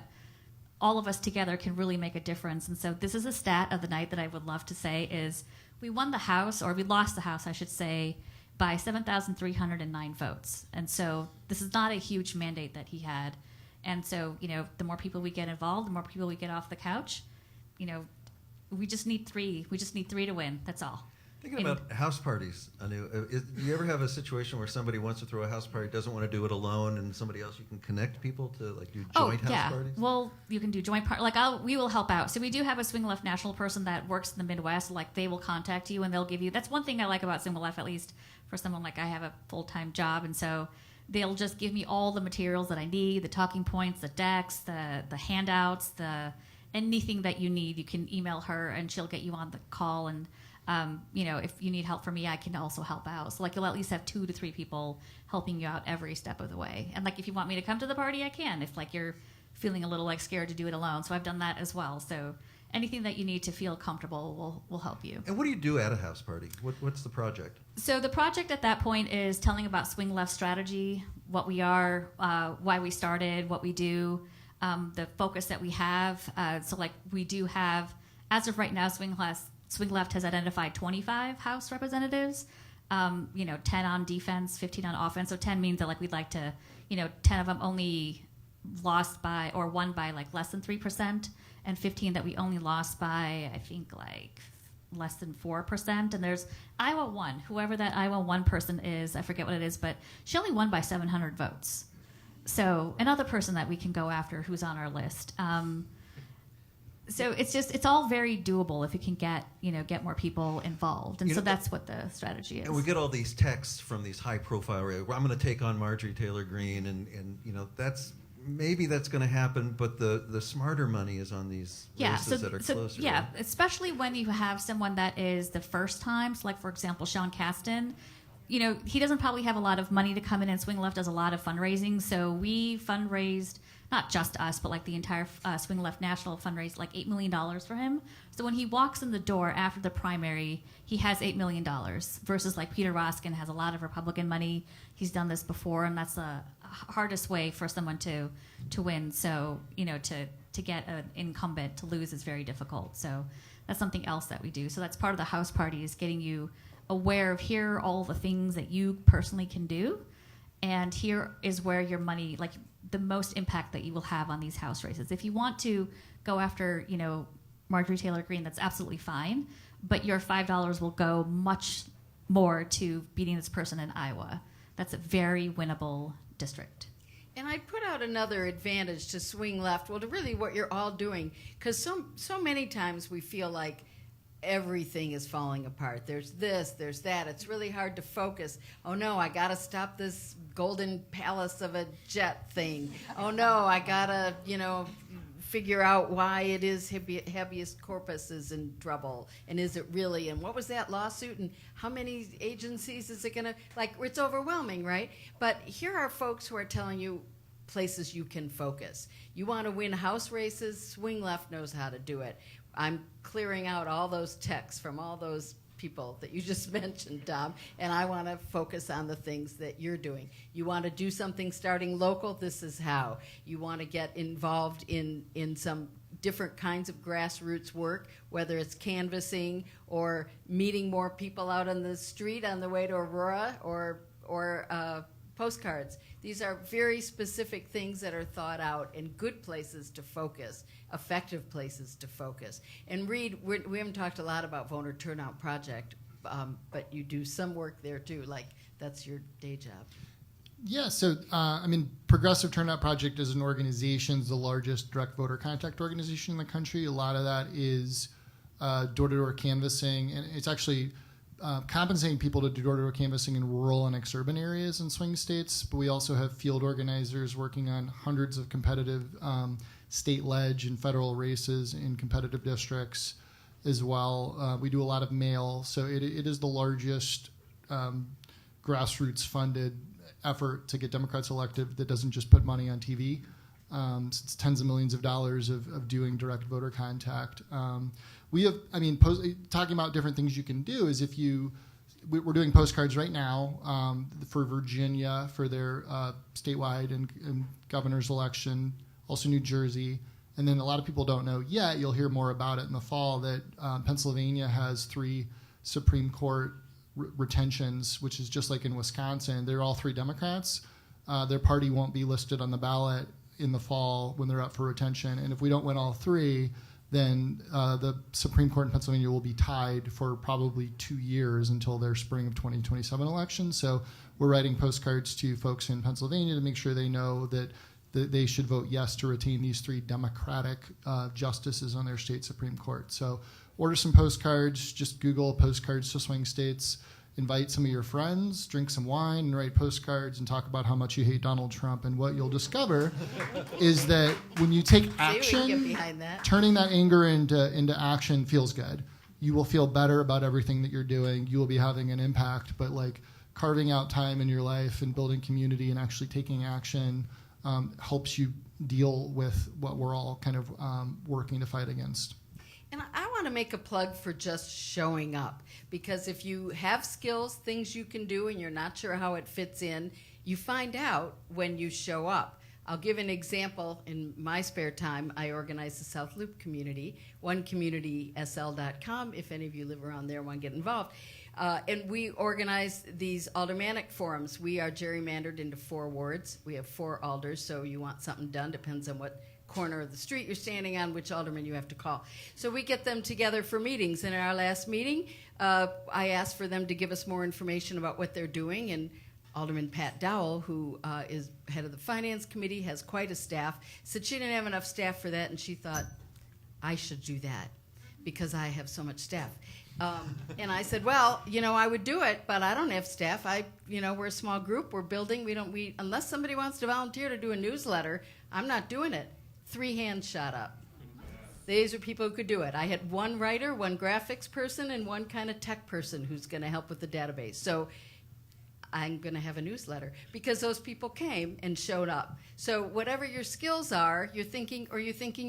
Speaker 5: all of us together can really make a difference. And so this is a stat of the night that I would love to say is we won the House, or we lost the House, I should say, by 7,309 votes. And so this is not a huge mandate that he had. And so, the more people we get involved, the more people we get off the couch, we just need 3. We just need 3 to win. That's all.
Speaker 2: Thinking about house parties, Anu, do you ever have a situation where somebody wants to throw a house party, doesn't want to do it alone, and somebody else, you can connect people to like do joint house parties? Well,
Speaker 5: you can do joint we will help out. So we do have a Swing Left national person that works in the Midwest. Like they will contact you and they'll give you. That's one thing I like about Swing Left, at least for someone like I have a full-time job, and so they'll just give me all the materials that I need, the talking points, the decks, the handouts, anything that you need. You can email her and she'll get you on the call. And if you need help from me, I can also help out. So you'll at least have 2 to 3 people helping you out every step of the way. And if you want me to come to the party, I can. If you're feeling a little scared to do it alone, so I've done that as well. So anything that you need to feel comfortable will help you.
Speaker 2: And what do you do at a house party? What's the project? So
Speaker 5: the project at that point is telling about Swing Left strategy, what we are, why we started, what we do, the focus that we have. We do have, as of right now, Swing Left has identified 25 House representatives, 10 on defense, 15 on offense. So 10 means that we'd like to, 10 of them only lost by or won by less than 3%, and 15 that we only lost by, I think, less than 4%. And there's Iowa 1, whoever that Iowa 1 person is, I forget what it is, but she only won by 700 votes. So another person that we can go after who's on our list. So it's all very doable if you can get more people involved. And so that's what the strategy is.
Speaker 2: And we get all these texts from these high profile areas. Well, I'm going to take on Marjorie Taylor Greene, and maybe that's going to happen, but the smarter money is on these races that are closer.
Speaker 5: Yeah, especially when you have someone that is the first time. So for example, Sean Casten, he doesn't probably have a lot of money to come in, and Swing Left does a lot of fundraising. So we fundraised, not just us, but the entire Swing Left National fundraised $8 million for him. So when he walks in the door after the primary, he has $8 million versus Peter Roskin has a lot of Republican money. He's done this before, and that's the hardest way for someone to win. So, to get an incumbent to lose is very difficult. So that's something else that we do. So that's part of the house party, is getting you aware of here are all the things that you personally can do. And here is where your money, the most impact that you will have on these House races. If you want to go after, Marjorie Taylor Greene, that's absolutely fine, but your $5 will go much more to beating this person in Iowa. That's a very winnable district.
Speaker 3: And I'd put out another advantage to swing left, well, to really what you're all doing, because so many times we feel like everything is falling apart. There's this, there's that. It's really hard to focus. Oh no, I gotta stop this golden palace of a jet thing. Oh no, I gotta, figure out why it is habeas corpus is in trouble, and is it really, and what was that lawsuit, and how many agencies is it gonna, it's overwhelming, right? But here are folks who are telling you places you can focus. You want to win House races, Swing Left knows how to do it. I'm clearing out all those texts from all those people that you just mentioned, Tom, and I want to focus on the things that you're doing. You want to do something starting local, this is how. You want to get involved in some different kinds of grassroots work, whether it's canvassing or meeting more people out on the street on the way to Aurora or postcards. These are very specific things that are thought out and good places to focus, effective places to focus. And Reid, we haven't talked a lot about Voter Turnout Project, but you do some work there too, that's your day job.
Speaker 4: Yeah, so Progressive Turnout Project as an organization is the largest direct voter contact organization in the country. A lot of that is door-to-door canvassing, and it's actually compensating people to do door-to-door canvassing in rural and exurban areas in swing states. But we also have field organizers working on hundreds of competitive state ledge and federal races in competitive districts as well. We do a lot of mail, so it is the largest grassroots-funded effort to get Democrats elected that doesn't just put money on TV. It's tens of millions of dollars of doing direct voter contact. We have, talking about different things you can do is we're doing postcards right now for Virginia for their statewide and governor's election, also New Jersey. And then a lot of people don't know yet, you'll hear more about it in the fall, that Pennsylvania has 3 Supreme Court retentions, which is just like in Wisconsin. They're all 3 Democrats. Their party won't be listed on the ballot in the fall when they're up for retention. And if we don't win all 3, then the Supreme Court in Pennsylvania will be tied for probably 2 years until their spring of 2027 election. So we're writing postcards to folks in Pennsylvania to make sure they know that they should vote yes to retain these 3 Democratic justices on their state Supreme Court. So order some postcards, just Google postcards to swing states, invite some of your friends, drink some wine, and write postcards and talk about how much you hate Donald Trump. And what you'll discover is that when you take action, turning that anger into action feels good. You will feel better about everything that you're doing. You will be having an impact. But carving out time in your life and building community and actually taking action helps you deal with what we're all kind of working to fight against.
Speaker 3: And I want to make a plug for just showing up, because if you have skills, things you can do, and you're not sure how it fits in, you find out when you show up. I'll give an example. In my spare time, I organize the South Loop community, onecommunitysl.com, if any of you live around there and want to get involved. And we organize these aldermanic forums. We are gerrymandered into 4 wards. We have 4 alders, so you want something done, depends on what corner of the street you're standing on, which alderman you have to call. So we get them together for meetings. And in our last meeting, I asked for them to give us more information about what they're doing. And Alderman Pat Dowell, who is head of the Finance Committee, has quite a staff, said she didn't have enough staff for that, and she thought, I should do that because I have so much staff. And I said, well, I would do it, but I don't have staff. We're a small group. We're building. Unless somebody wants to volunteer to do a newsletter, I'm not doing it. 3 hands shot up. These are people who could do it. I had 1 writer, 1 graphics person, and 1 kind of tech person who's going to help with the database. So I'm going to have a newsletter because those people came and showed up. So whatever your skills are, you're thinking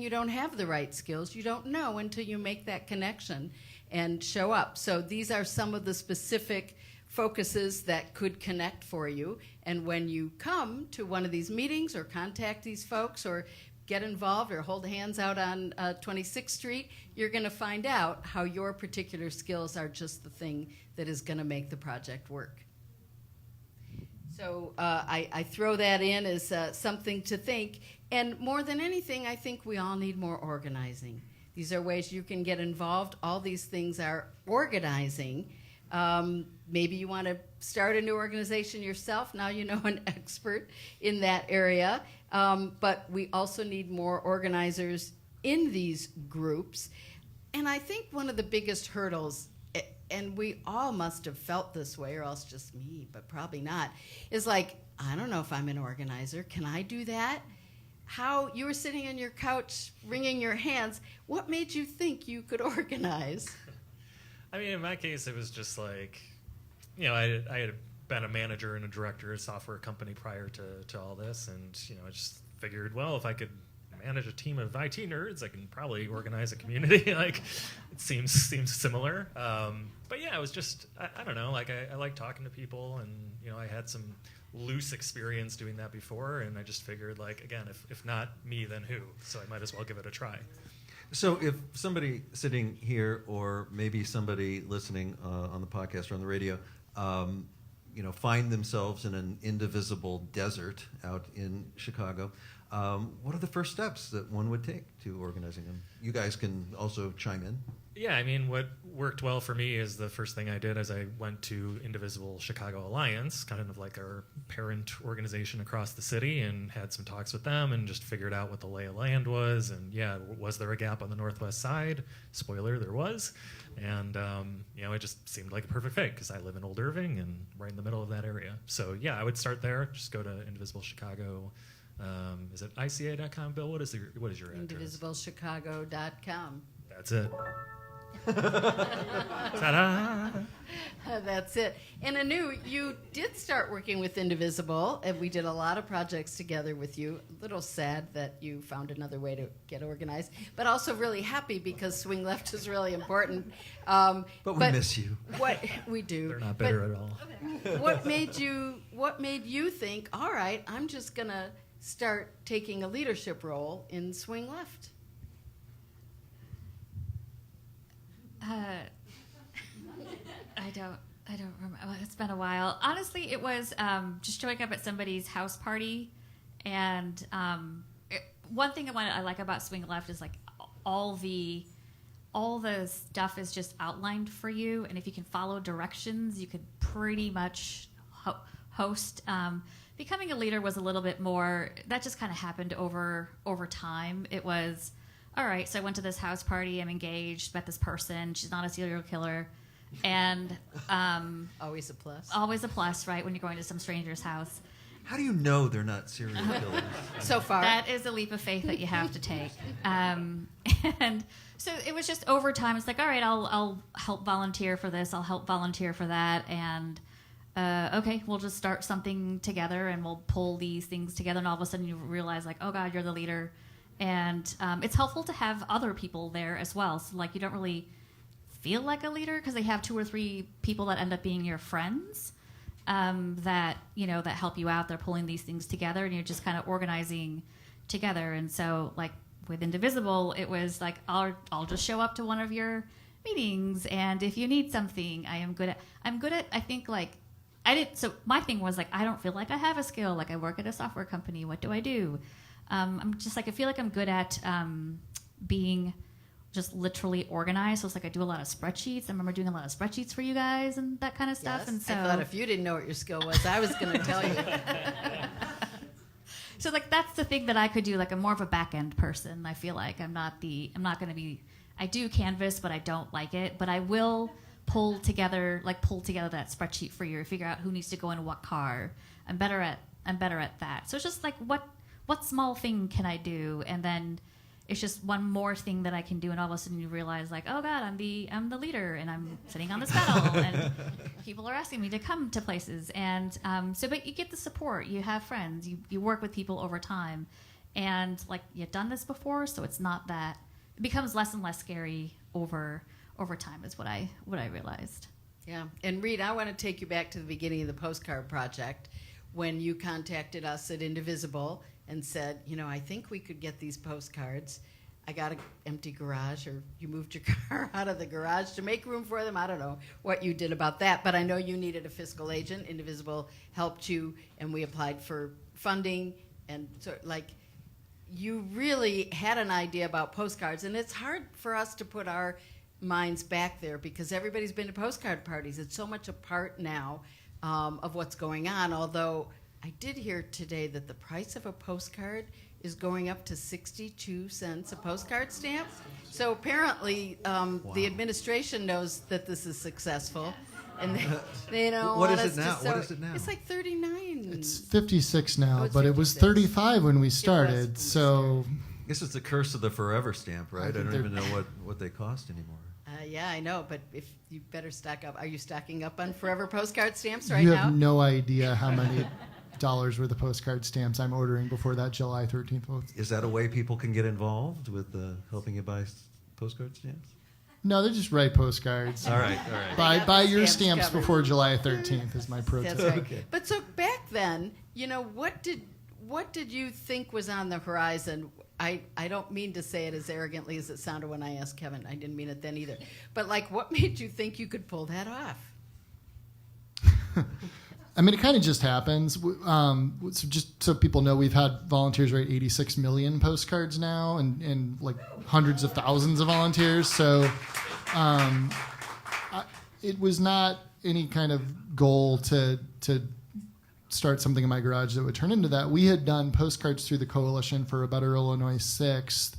Speaker 3: you don't have the right skills. You don't know until you make that connection and show up. So these are some of the specific focuses that could connect for you. And when you come to one of these meetings or contact these folks or get involved or hold hands out on 26th Street, you're going to find out how your particular skills are just the thing that is going to make the project work. So I throw that in as something to think. And more than anything, I think we all need more organizing. These are ways you can get involved. All these things are organizing. Maybe you want to start a new organization yourself. Now you know an expert in that area. But we also need more organizers in these groups. And I think one of the biggest hurdles, and we all must have felt this way, or else just me, but probably not, is like, I don't know if I'm an organizer. Can I do that? How you were sitting on your couch wringing your hands, what made you think you could organize?
Speaker 6: I mean, in my case, it was just like, I had been a manager and a director at a software company prior to all this, and I just figured, well, if I could manage a team of IT nerds, I can probably organize a community. Like, it seems similar. But yeah, it was just, I don't know, like I like talking to people, and I had some loose experience doing that before, and I just figured, like, again, if not me, then who? So I might as well give it a try.
Speaker 2: So if somebody sitting here, or maybe somebody listening on the podcast or on the radio, find themselves in an indivisible desert out in Chicago, what are the first steps that one would take to organizing them? You guys can also chime in.
Speaker 6: Yeah, I mean, what worked well for me is the first thing I did is I went to Indivisible Chicago Alliance, kind of like our parent organization across the city, and had some talks with them and just figured out what the lay of land was. And yeah, was there a gap on the northwest side? Spoiler, there was. And, it just seemed like a perfect fit because I live in Old Irving and right in the middle of that area. So yeah, I would start there. Just go to Indivisible Chicago. Is it ICA.com, Bill? What is your address?
Speaker 3: IndivisibleChicago.com.
Speaker 6: That's it. Ta-da!
Speaker 3: That's it. And Anu, you did start working with Indivisible, and we did a lot of projects together with you. A little sad that you found another way to get organized, but also really happy because Swing Left is really important.
Speaker 2: But we miss you.
Speaker 3: What we do.
Speaker 6: They're not bitter at all.
Speaker 3: What made you think, all right, I'm just going to start taking a leadership role in Swing Left?
Speaker 5: I don't remember. It's been a while. Honestly, it was just showing up at somebody's house party, and one thing I like about Swing Left is like all the stuff is just outlined for you, and if you can follow directions, you could pretty much host. Becoming a leader was a little bit more. That just kind of happened over time. It was, all right, so I went to this house party. I'm engaged. Met this person. She's not a serial killer. And
Speaker 3: always a plus.
Speaker 5: Always a plus, right, when you're going to some stranger's house.
Speaker 2: How do you know they're not serial killers?
Speaker 3: So far.
Speaker 5: That is a leap of faith that you have to take. And so it was just over time. It's like, all right, I'll help volunteer for this. I'll help volunteer for that. And okay, we'll just start something together, and we'll pull these things together. And all of a sudden you realize, like, oh, God, you're the leader. And it's helpful to have other people there as well. So, like, you don't really feel like a leader because they have 2 or 3 people that end up being your friends that help you out. They're pulling these things together, and you're just kind of organizing together. And so, like, with Indivisible, it was like, I'll just show up to one of your meetings, and if you need something, I'm good at I think, like, so my thing was, like, I don't feel like I have a skill. Like, I work at a software company. What do I do? I'm just like, I feel like I'm good at being just literally organized. So it's like I do a lot of spreadsheets. I remember doing a lot of spreadsheets for you guys and that kind of stuff.
Speaker 3: Yes,
Speaker 5: and so
Speaker 3: I thought if you didn't know what your skill was, I was going to tell you.
Speaker 5: So, like, that's the thing that I could do. Like, I'm more of a back end person. I feel like I'm not going to be. I do Canvas, but I don't like it. But I will pull together that spreadsheet for you. Figure out who needs to go in what car. I'm better at that. So it's just like what small thing can I do, and then it's just one more thing that I can do, and all of a sudden you realize, like, oh God, I'm the leader, and I'm sitting on this pedal, and people are asking me to come to places, and but you get the support, you have friends, you work with people over time, and like you've done this before, so it's not that it becomes less and less scary over time is what I realized.
Speaker 3: Yeah, and Reid, I want to take you back to the beginning of the postcard project when you contacted us at Indivisible and said, I think we could get these postcards. I got an empty garage, or you moved your car out of the garage to make room for them. I don't know what you did about that, but I know you needed a fiscal agent. Indivisible helped you, and we applied for funding. And so, like, you really had an idea about postcards, and it's hard for us to put our minds back there because everybody's been to postcard parties. It's so much a part now of what's going on, although I did hear today that the price of a postcard is going up to 62 cents a postcard stamp. So apparently the administration knows that this is successful. And they don't
Speaker 7: What
Speaker 3: want
Speaker 7: is
Speaker 3: us
Speaker 7: it now?
Speaker 3: to sell
Speaker 7: What is it now?
Speaker 3: It's like 39.
Speaker 4: It's 56 now,
Speaker 3: Oh, it's
Speaker 4: but it was
Speaker 3: 56.
Speaker 4: 35 when we
Speaker 3: It
Speaker 4: started.
Speaker 3: was.
Speaker 4: So
Speaker 7: I guess it's the curse of the forever stamp, right? I
Speaker 4: think
Speaker 7: don't
Speaker 4: they're-
Speaker 7: even know what they cost anymore.
Speaker 3: Yeah, I know, but if you better stock up. Are you stocking up on forever postcard stamps right
Speaker 4: you
Speaker 3: now?
Speaker 4: have no idea how many dollars worth of postcard stamps I'm ordering before that July 13th vote.
Speaker 7: Is that a way people can get involved with helping you buy postcard stamps?
Speaker 4: No, they just write postcards.
Speaker 7: All right.
Speaker 3: got
Speaker 4: Buy
Speaker 3: the
Speaker 4: your
Speaker 3: stamps
Speaker 4: stamps
Speaker 3: covered.
Speaker 4: before July 13th is my protest.
Speaker 3: That's right.
Speaker 7: Okay.
Speaker 3: But so back then, what did you think was on the horizon? I don't mean to say it as arrogantly as it sounded when I asked Kevin. I didn't mean it then either. But like, what made you think you could pull that off?
Speaker 4: I mean, it kind of just happens. So just so people know, we've had volunteers write 86 million postcards now, and like hundreds of thousands of volunteers. So it was not any kind of goal to start something in my garage that would turn into that. We had done postcards through the Coalition for a Better Illinois 6th.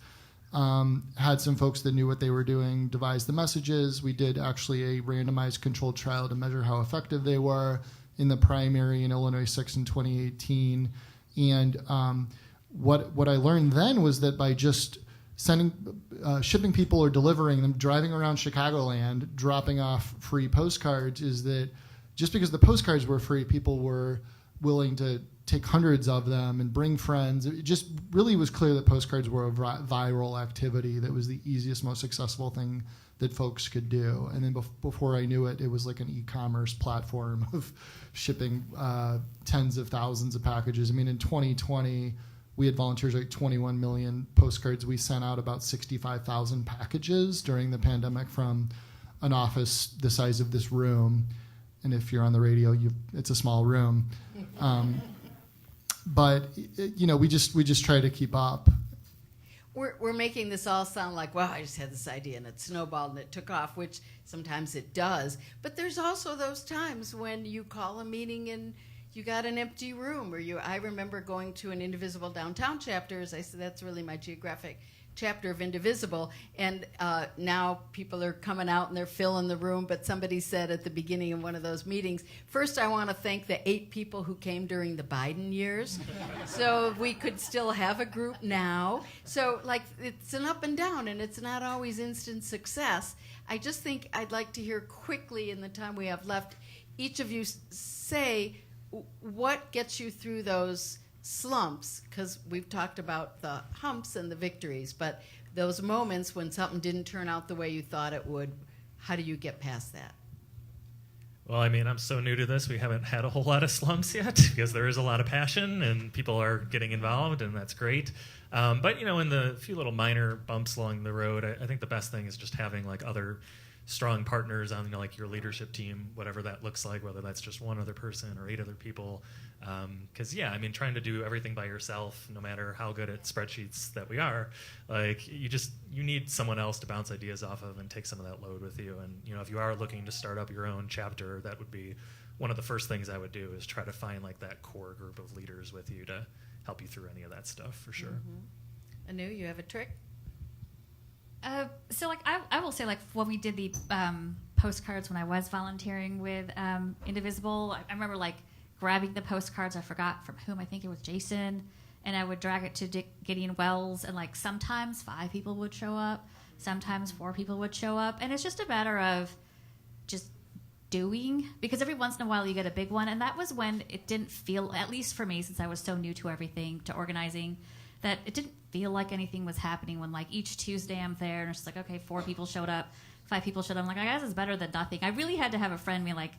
Speaker 4: Had some folks that knew what they were doing devise the messages. We did actually a randomized controlled trial to measure how effective they were in the primary in Illinois 6 in 2018. And what I learned then was that by just shipping people or delivering them, driving around Chicagoland, dropping off free postcards, is that just because the postcards were free, people were willing to take hundreds of them and bring friends. It just really was clear that postcards were a viral activity that was the easiest, most successful thing that folks could do. And then before I knew it, it was like an e-commerce platform of shipping tens of thousands of packages. I mean, in 2020, we had volunteers write 21 million postcards. We sent out about 65,000 packages during the pandemic from an office the size of this room. And if you're on the radio, it's a small room. But we just try to keep up.
Speaker 3: We're making this all sound like, wow, I just had this idea and it snowballed and it took off, which sometimes it does. But there's also those times when you call a meeting and you got an empty room, I remember going to an Indivisible downtown chapter. As I said, that's really my geographic chapter of Indivisible, and now people are coming out and they're filling the room. But somebody said at the beginning of one of those meetings, first I want to thank the 8 people who came during the Biden years, so we could still have a group now. So like, it's an up and down, and it's not always instant success. I just think I'd like to hear quickly in the time we have left, each of you say what gets you through those slumps, because we've talked about the humps and the victories, but those moments when something didn't turn out the way you thought it would, how do you get past that?
Speaker 6: Well, I mean, I'm so new to this. We haven't had a whole lot of slumps yet because there is a lot of passion and people are getting involved, and that's great. But, in the few little minor bumps along the road, I think the best thing is just having like other strong partners on like your leadership team, whatever that looks like, whether that's just one other person or 8 other people. Because trying to do everything by yourself, no matter how good at spreadsheets that we are, like you need someone else to bounce ideas off of and take some of that load with you. And if you are looking to start up your own chapter, that would be one of the first things I would do, is try to find like that core group of leaders with you to help you through any of that stuff, for sure.
Speaker 3: Mm-hmm. Anu, you have a trick?
Speaker 5: So I will say, like, when we did the postcards when I was volunteering with Indivisible, I remember like grabbing the postcards. I forgot from whom. I think it was Jason, and I would drag it to Gideon Wells, and like sometimes 5 people would show up, sometimes 4 people would show up, and it's just a matter of just doing, because every once in a while you get a big one, and that was when it didn't feel, at least for me, since I was so new to everything, to organizing, that it didn't feel like anything was happening. When like each Tuesday I'm there and it's like, okay, 4 people showed up, 5 people showed up, I'm like, I guess it's better than nothing. I really had to have a friend be like,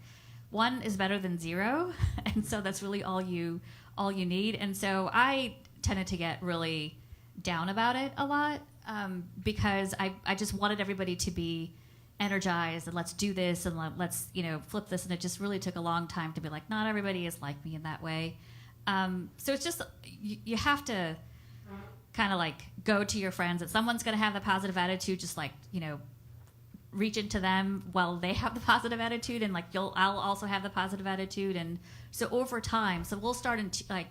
Speaker 5: 1 is better than 0, and so that's really all you need. And so I tended to get really down about it a lot, because I just wanted everybody to be energized and let's do this and let's flip this, and it just really took a long time to be like, not everybody is like me in that way. So it's just you have to kind of like go to your friends, and someone's going to have the positive attitude, just like reach into them while they have the positive attitude, and like I'll also have the positive attitude, and so over time, so we'll start in like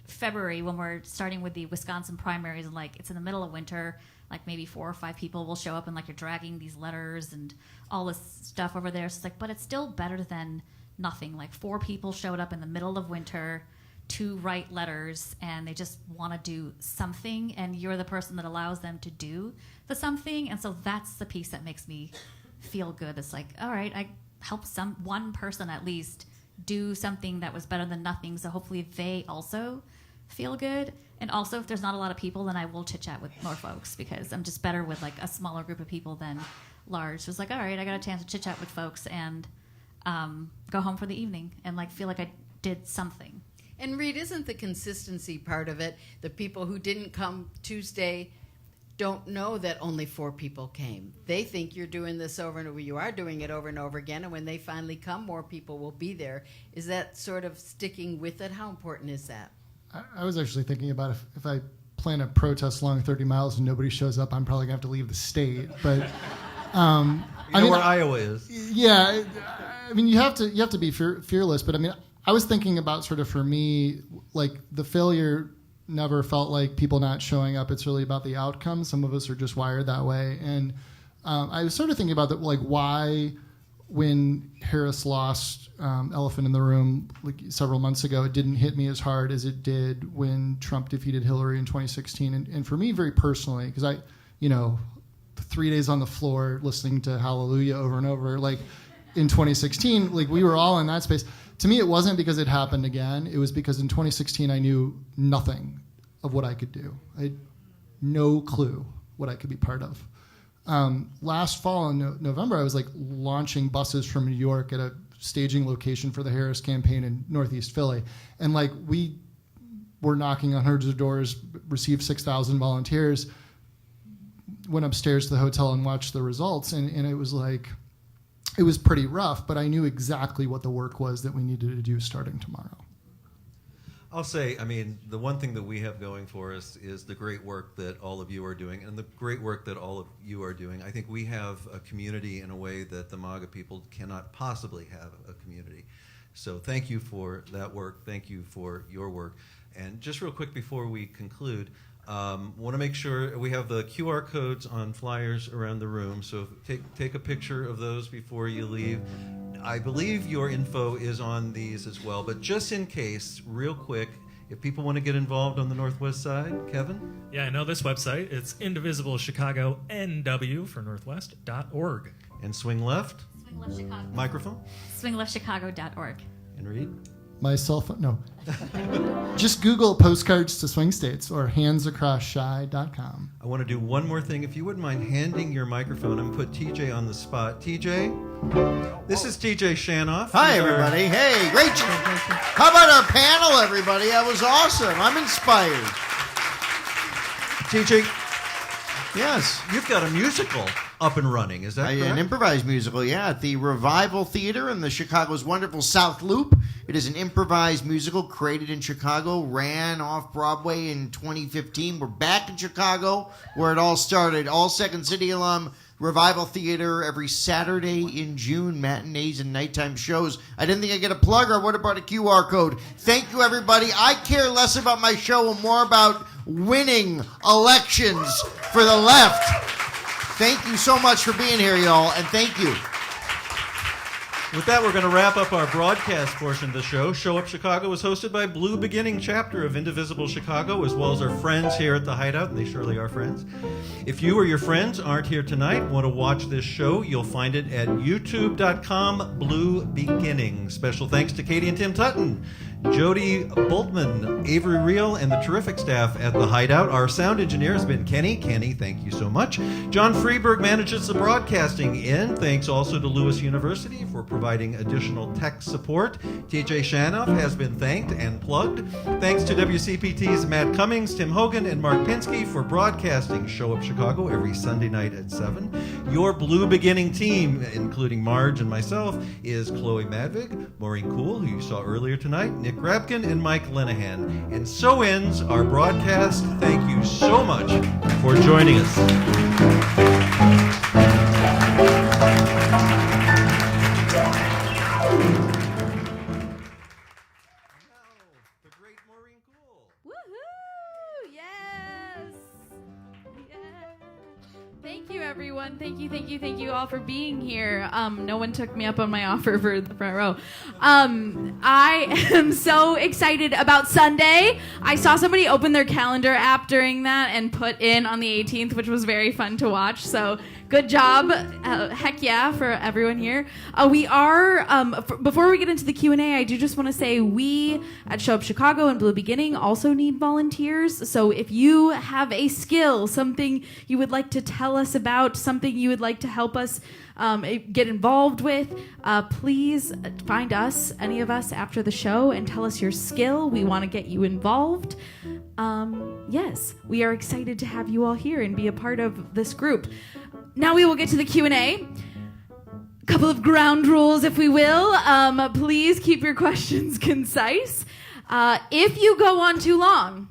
Speaker 5: February when we're starting with the Wisconsin primaries, and like it's in the middle of winter, like maybe 4 or 5 people will show up, and like you're dragging these letters and all this stuff over there. So it's like, but it's still better than nothing. Like 4 people showed up in the middle of winter to write letters, and they just want to do something, and you're the person that allows them to do the something. And so that's the piece that makes me feel good. It's like, all right, I helped one person at least do something that was better than nothing, so hopefully they also feel good. And also, if there's not a lot of people, then I will chit chat with more folks, because I'm just better with like a smaller group of people than large. So it's like, all right, I got a chance to chit chat with folks and go home for the evening and like feel like I did something.
Speaker 3: And Reid, isn't the consistency part of it? The people who didn't come Tuesday don't know that only 4 people came. They think you're doing this over and over. You are doing it over and over again, and when they finally come, more people will be there. Is that sort of sticking with it? How important is that?
Speaker 4: I was actually thinking about if I plan a protest along 30 miles and nobody shows up, I'm probably going to have to leave the state. But
Speaker 7: where Iowa is.
Speaker 4: Yeah, I mean, you have to be fearless. But I mean, I was thinking about sort of for me, like the failure never felt like people not showing up. It's really about the outcome. Some of us are just wired that way. And I was sort of thinking about that, like why when Harris lost elephant in the room like several months ago, it didn't hit me as hard as it did when Trump defeated Hillary in 2016. And for me, very personally, because I, 3 days on the floor listening to Hallelujah over and over, like in 2016, like we were all in that space. To me, it wasn't because it happened again. It was because in 2016, I knew nothing of what I could do. I had no clue what I could be part of. Last fall in November, I was like launching buses from New York at a staging location for the Harris campaign in Northeast Philly. And like we were knocking on hundreds of doors, received 6,000 volunteers, went upstairs to the hotel and watched the results. And it was like, it was pretty rough, but I knew exactly what the work was that we needed to do starting tomorrow.
Speaker 7: I'll say, I mean, the one thing that we have going for us is the great work that all of you are doing, and the great work that all of you are doing. I think we have a community in a way that the MAGA people cannot possibly have a community. So thank you for that work. Thank you for your work. And just real quick before we conclude, want to make sure we have the QR codes on flyers around the room. So take a picture of those before you leave. I believe your info is on these as well, but just in case, real quick, if people want to get involved on the Northwest side, Kevin?
Speaker 6: Yeah, I know this website. It's Indivisible Chicago, NW for Northwest.org.
Speaker 7: And Swing Left?
Speaker 5: Swing Left Chicago.
Speaker 7: Microphone?
Speaker 5: SwingLeftChicago.org.
Speaker 7: And Reid?
Speaker 4: My cell phone, no. Just Google postcards to swing states or handsacrossshy.com.
Speaker 7: I want to do one more thing. If you wouldn't mind handing your microphone and put TJ on the spot. TJ? This is TJ Shanoff.
Speaker 8: Hi, everybody. Hey, great. How about our panel, everybody? That was awesome. I'm inspired.
Speaker 7: TJ,
Speaker 8: Yes.
Speaker 7: you've got a musical up and running. Is that correct?
Speaker 8: An improvised musical, yeah, at the Revival Theater in the Chicago's wonderful South Loop. It is an improvised musical created in Chicago, ran off Broadway in 2015. We're back in Chicago where it all started. All Second City alum, Revival Theater every Saturday in June, matinees and nighttime shows. I didn't think I'd get a plug, or I would have brought a QR code. Thank you, everybody. I care less about my show and more about winning elections for the left. Thank you so much for being here, y'all, and thank you.
Speaker 7: With that, we're going to wrap up our broadcast portion of the show. Show Up Chicago is hosted by Blue Beginning chapter of Indivisible Chicago, as well as our friends here at the Hideout, and they surely are friends. If you or your friends aren't here tonight, want to watch this show, you'll find it at youtube.com/Blue Beginning. Special thanks to Katie and Tim Tutton, Jody Boltman, Avery Reel, and the terrific staff at The Hideout. Our sound engineer has been Kenny. Kenny, thank you so much. John Freeberg manages the broadcasting in. Thanks also to Lewis University for providing additional tech support. TJ Shanoff has been thanked and plugged. Thanks to WCPT's Matt Cummings, Tim Hogan, and Mark Pinsky for broadcasting Show Up Chicago every Sunday night at 7. Your Blue Beginning team, including Marge and myself, is Chloe Madvig, Maureen Kuhl, who you saw earlier tonight, Nick Rapkin, and Mike Linehan. And so ends our broadcast. Thank you so much for joining us. The great Maureen Kuhl.
Speaker 1: Woohoo! Yes! Yeah. Thank you, everyone. Thank you all for being here. No one took me up on my offer for the front row. I am so excited about Sunday. I saw somebody open their calendar app during that and put in on the 18th, which was very fun to watch. So good job. Heck yeah for everyone here. We are, before we get into the Q&A, I do just want to say we at Show Up Chicago and Blue Beginning also need volunteers. So if you have a skill, something you would like to tell us about, something you would like to help us get involved with, please find us, any of us, after the show and tell us your skill. We want to get you involved. Yes, we are excited to have you all here and be a part of this group. Now we will get to the Q&A. A couple of ground rules, if we will. Please keep your questions concise. If you go on too long,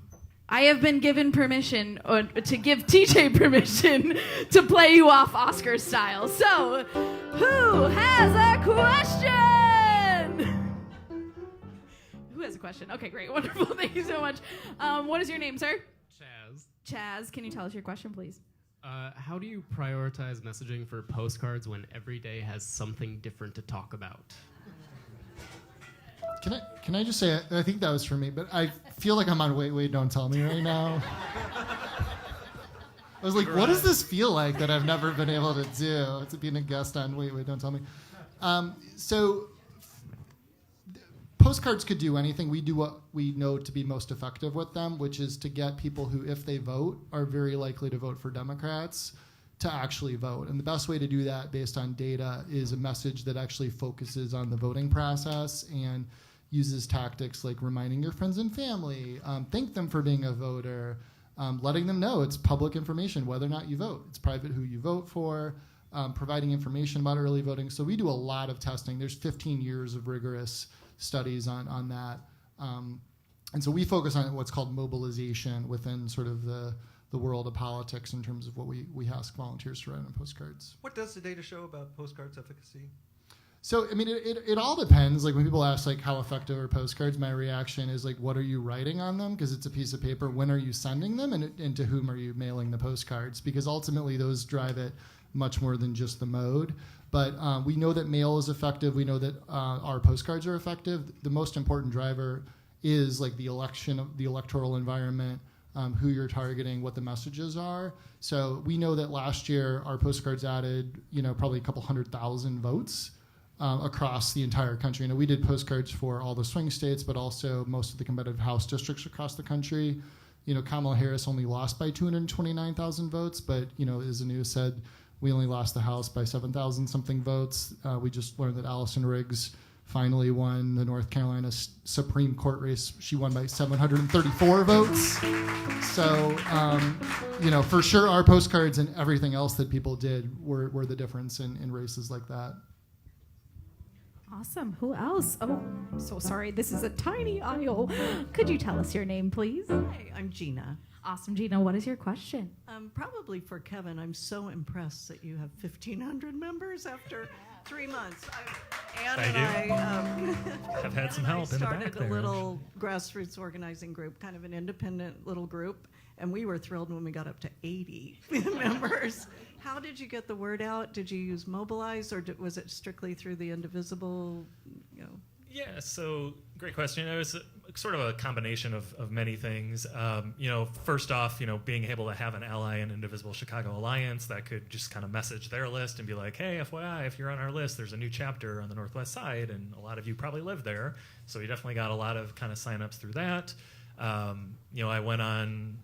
Speaker 1: I have been given permission, or to give TJ permission, to play you off Oscar style. So, who has a question? Who has a question? Okay, great, wonderful, thank you so much. What is your name, sir?
Speaker 9: Chaz.
Speaker 1: Chaz, can you tell us your question, please?
Speaker 9: How do you prioritize messaging for postcards when every day has something different to talk about?
Speaker 4: Can I just say, I think that was for me, but I feel like I'm on Wait, Don't Tell Me right now. I was like, what does this feel like that I've never been able to do, to being a guest on Wait, Don't Tell Me? So postcards could do anything. We do what we know to be most effective with them, which is to get people who, if they vote, are very likely to vote for Democrats, to actually vote. And the best way to do that based on data is a message that actually focuses on the voting process and uses tactics like reminding your friends and family, thank them for being a voter, letting them know it's public information whether or not you vote. It's private who you vote for, providing information about early voting. So we do a lot of testing. There's 15 years of rigorous studies on that. And so we focus on what's called mobilization within sort of the world of politics in terms of what we ask volunteers to write on postcards.
Speaker 7: What does the data show about postcards' efficacy?
Speaker 4: So, I mean, it all depends. Like when people ask like how effective are postcards, my reaction is like, what are you writing on them? Because it's a piece of paper. When are you sending them? And to whom are you mailing the postcards? Because ultimately those drive it much more than just the mode. But we know that mail is effective. We know that our postcards are effective. The most important driver is like the electoral environment, who you're targeting, what the messages are. So we know that last year our postcards added, probably a couple 100,000 votes across the entire country. We did postcards for all the swing states, but also most of the competitive House districts across the country. Kamala Harris only lost by 229,000 votes, but as Anu said, we only lost the House by 7,000 something votes. We just learned that Allison Riggs finally won the North Carolina Supreme Court race. She won by 734 votes. So, for sure our postcards and everything else that people did were the difference in races like that.
Speaker 1: Awesome. Who else? Oh, so sorry. This is a tiny aisle. Could you tell us your name, please?
Speaker 10: Hi, I'm Gina.
Speaker 1: Awesome, Gina. What is your question?
Speaker 10: Probably for Kevin. I'm so impressed that you have 1,500 members after 3 months. Ann and I
Speaker 6: have had some help in the back there.
Speaker 10: Started a little grassroots organizing group, kind of an independent little group, and we were thrilled when we got up to 80 members. How did you get the word out? Did you use Mobilize, or was it strictly through the Indivisible?
Speaker 6: Yeah, so great question. It was sort of a combination of many things. First off, being able to have an ally in Indivisible Chicago Alliance that could just kind of message their list and be like, hey, FYI, if you're on our list, there's a new chapter on the Northwest side, and a lot of you probably live there. So we definitely got a lot of kind of signups through that. I went on...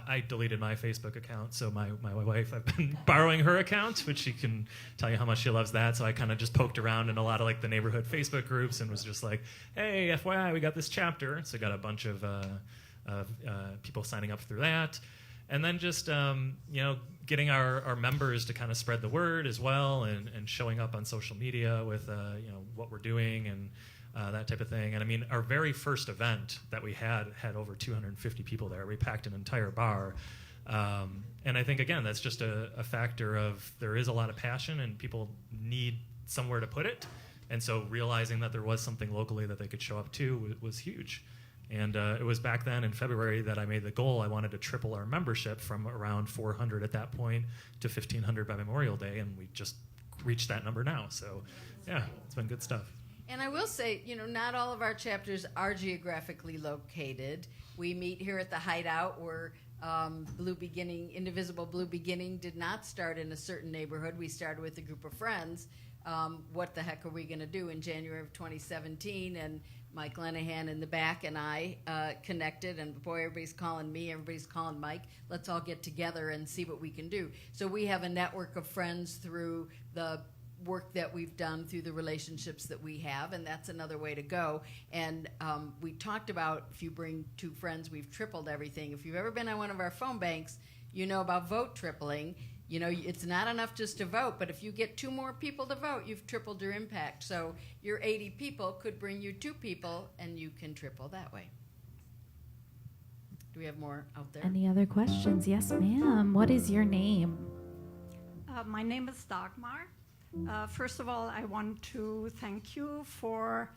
Speaker 6: I deleted my Facebook account, so my wife, I've been borrowing her account, which she can tell you how much she loves that. So I kind of just poked around in a lot of like the neighborhood Facebook groups and was just like, hey, FYI, we got this chapter. So got a bunch of people signing up through that. And then just, getting our members to kind of spread the word as well and showing up on social media with, what we're doing and that type of thing. And I mean, our very first event that we had over 250 people there. We packed an entire bar. And I think, again, that's just a factor of there is a lot of passion and people need somewhere to put it. And so realizing that there was something locally that they could show up to was huge. And it was back then in February that I made the goal. I wanted to triple our membership from around 400 at that point to 1,500 by Memorial Day. And we just reached that number now. So, yeah, it's been good stuff.
Speaker 3: And I will say, not all of our chapters are geographically located. We meet here at the Hideout where Indivisible Blue Beginning did not start in a certain neighborhood. We started with a group of friends. What the heck are we going to do in January of 2017? And Mike Lenahan in the back and I connected, and boy, everybody's calling me, everybody's calling Mike. Let's all get together and see what we can do. So we have a network of friends through the work that we've done, through the relationships that we have, and that's another way to go. And we talked about, if you bring two friends, we've tripled everything. If you've ever been on one of our phone banks, you know about vote tripling. It's not enough just to vote, but if you get 2 more people to vote, you've tripled your impact. So your 80 people could bring you 2 people, and you can triple that way. Do we have more out there?
Speaker 1: Any other questions? Yes, ma'am. What is your name?
Speaker 11: My name is Dagmar. First of all, I want to thank you for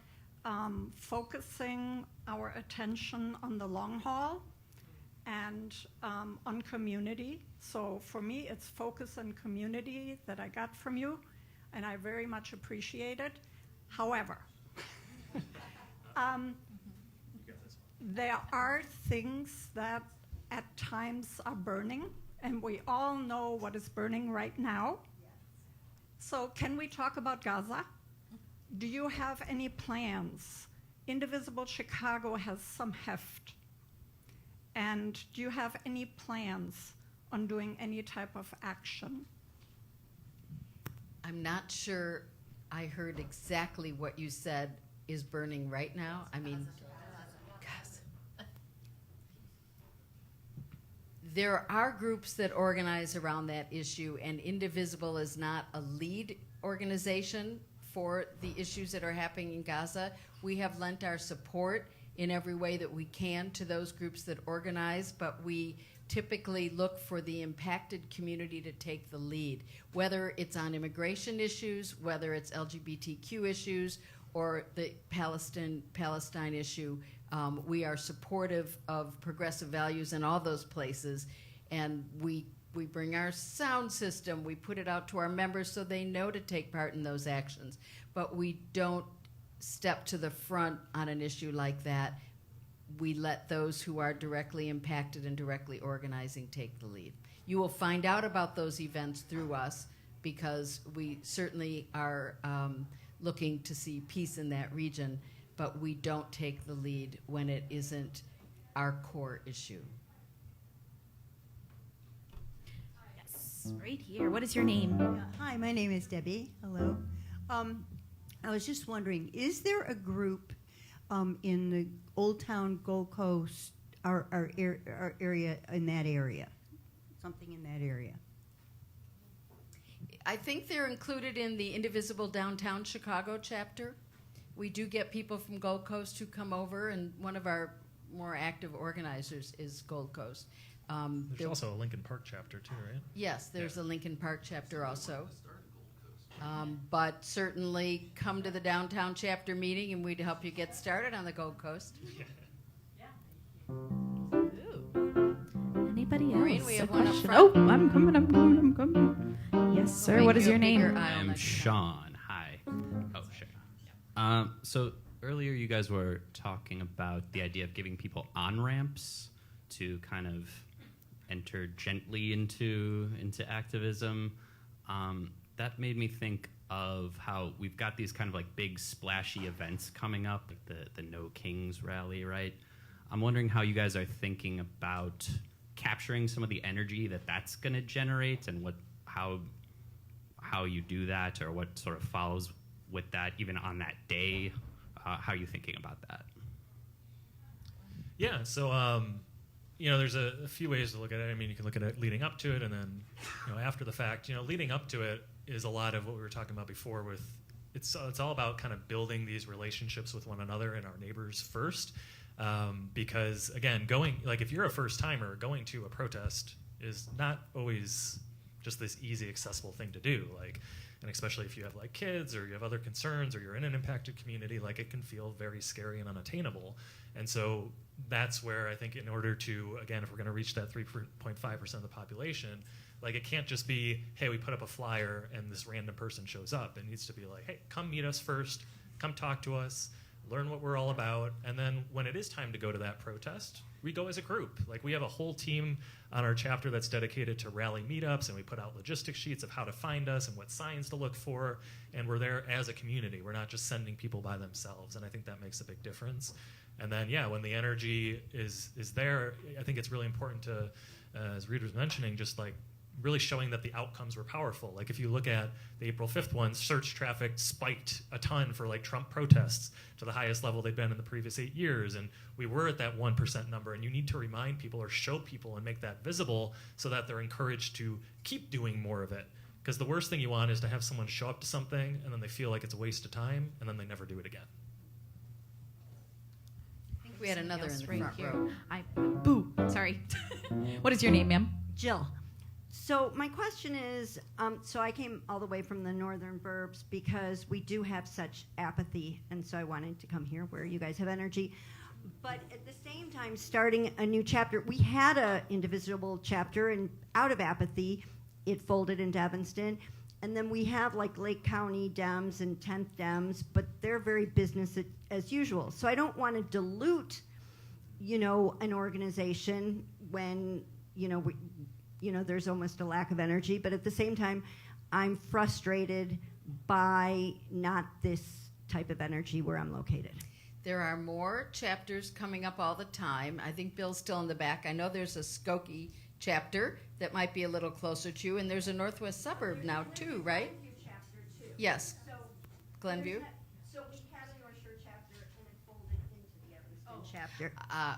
Speaker 11: focusing our attention on the long haul and on community. So for me, it's focus on community that I got from you, and I very much appreciate it. However, there are things that at times are burning, and we all know what is burning right now. So can we talk about Gaza? Do you have any plans? Indivisible Chicago has some heft. And do you have any plans on doing any type of action?
Speaker 3: I'm not sure I heard exactly what you said is burning right now. I mean, Gaza. There are groups that organize around that issue, and Indivisible is not a lead organization for the issues that are happening in Gaza. We have lent our support in every way that we can to those groups that organize, but we typically look for the impacted community to take the lead, whether it's on immigration issues, whether it's LGBTQ issues, or the Palestine issue. We are supportive of progressive values in all those places, and we bring our sound system, we put it out to our members so they know to take part in those actions, but we don't step to the front on an issue like that. We let those who are directly impacted and directly organizing take the lead. You will find out about those events through us, because we certainly are looking to see peace in that region, but we don't take the lead when it isn't our core issue.
Speaker 1: Yes, right here. What is your name?
Speaker 12: Hi, my name is Debbie. Hello. I was just wondering, is there a group in the Old Town Gold Coast, our area, in that area? Something in that area?
Speaker 3: I think they're included in the Indivisible Downtown Chicago chapter. We do get people from Gold Coast who come over, and one of our more active organizers is Gold Coast.
Speaker 6: There's also a Lincoln Park chapter too, right?
Speaker 3: Yes, there's a Lincoln Park chapter also. But certainly come to the downtown chapter meeting and we'd help you get started on the Gold Coast.
Speaker 1: Anybody else?
Speaker 3: Maureen, we have one up
Speaker 1: question?
Speaker 3: front.
Speaker 1: Oh, I'm coming. Yes, sir. What is your name?
Speaker 13: I'm Sean. Hi. Oh, sure.
Speaker 9: So earlier you guys were talking about the idea of giving people on-ramps to kind of enter gently into activism. That made me think of how we've got these kind of like big splashy events coming up, like the No Kings rally, right? I'm wondering how you guys are thinking about capturing some of the energy that's going to generate, and how you do that, or what sort of follows with that, even on that day. How are you thinking about that?
Speaker 6: Yeah, so there's a few ways to look at it. I mean, you can look at it leading up to it, and then after the fact. Leading up to it is a lot of what we were talking about before. With it's all about kind of building these relationships with one another and our neighbors first, because again, if you're a first timer, going to a protest is not always just this easy, accessible thing to do. And especially if you have kids, or you have other concerns, or you're in an impacted community, it can feel very scary and unattainable. And so that's where I think, in order to, again, if we're going to reach that 3.5% of the population, it can't just be, hey, we put up a flyer and this random person shows up. It needs to be like, hey, come meet us first, come talk to us, learn what we're all about, and then when it is time to go to that protest, we go as a group. We have a whole team on our chapter that's dedicated to rally meetups, and we put out logistic sheets of how to find us and what signs to look for, and we're there as a community. We're not just sending people by themselves, and I think that makes a big difference. And then, when the energy is there, I think it's really important to, as Reid was mentioning, just really showing that the outcomes were powerful. If you look at the April 5th one, search traffic spiked a ton for Trump protests to the highest level they'd been in the previous 8 years. And we were at that 1% number. And you need to remind people or show people and make that visible so that they're encouraged to keep doing more of it. Because the worst thing you want is to have someone show up to something and then they feel like it's a waste of time and then they never do it again.
Speaker 3: I think we had another in the front row.
Speaker 1: Boo. Sorry. What is your name, ma'am?
Speaker 12: Jill. So my question is, so I came all the way from the northern burbs because we do have such apathy, and so I wanted to come here where you guys have energy. But at the same time, starting a new chapter, we had a Indivisible chapter, and out of apathy, it folded into Evanston. And then we have Lake County Dems and 10th Dems, but they're very business as usual. So I don't want to dilute, an organization when, there's almost a lack of energy. But at the same time, I'm frustrated by not this type of energy where I'm located.
Speaker 3: There are more chapters coming up all the time. I think Bill's still in the back. I know there's a Skokie chapter that might be a little closer to you, and there's a Northwest suburb now too, right?
Speaker 12: Chapter too.
Speaker 3: Yes.
Speaker 12: So
Speaker 3: Glenview?
Speaker 12: So we had a North Shore chapter, and it folded into the Evanston chapter.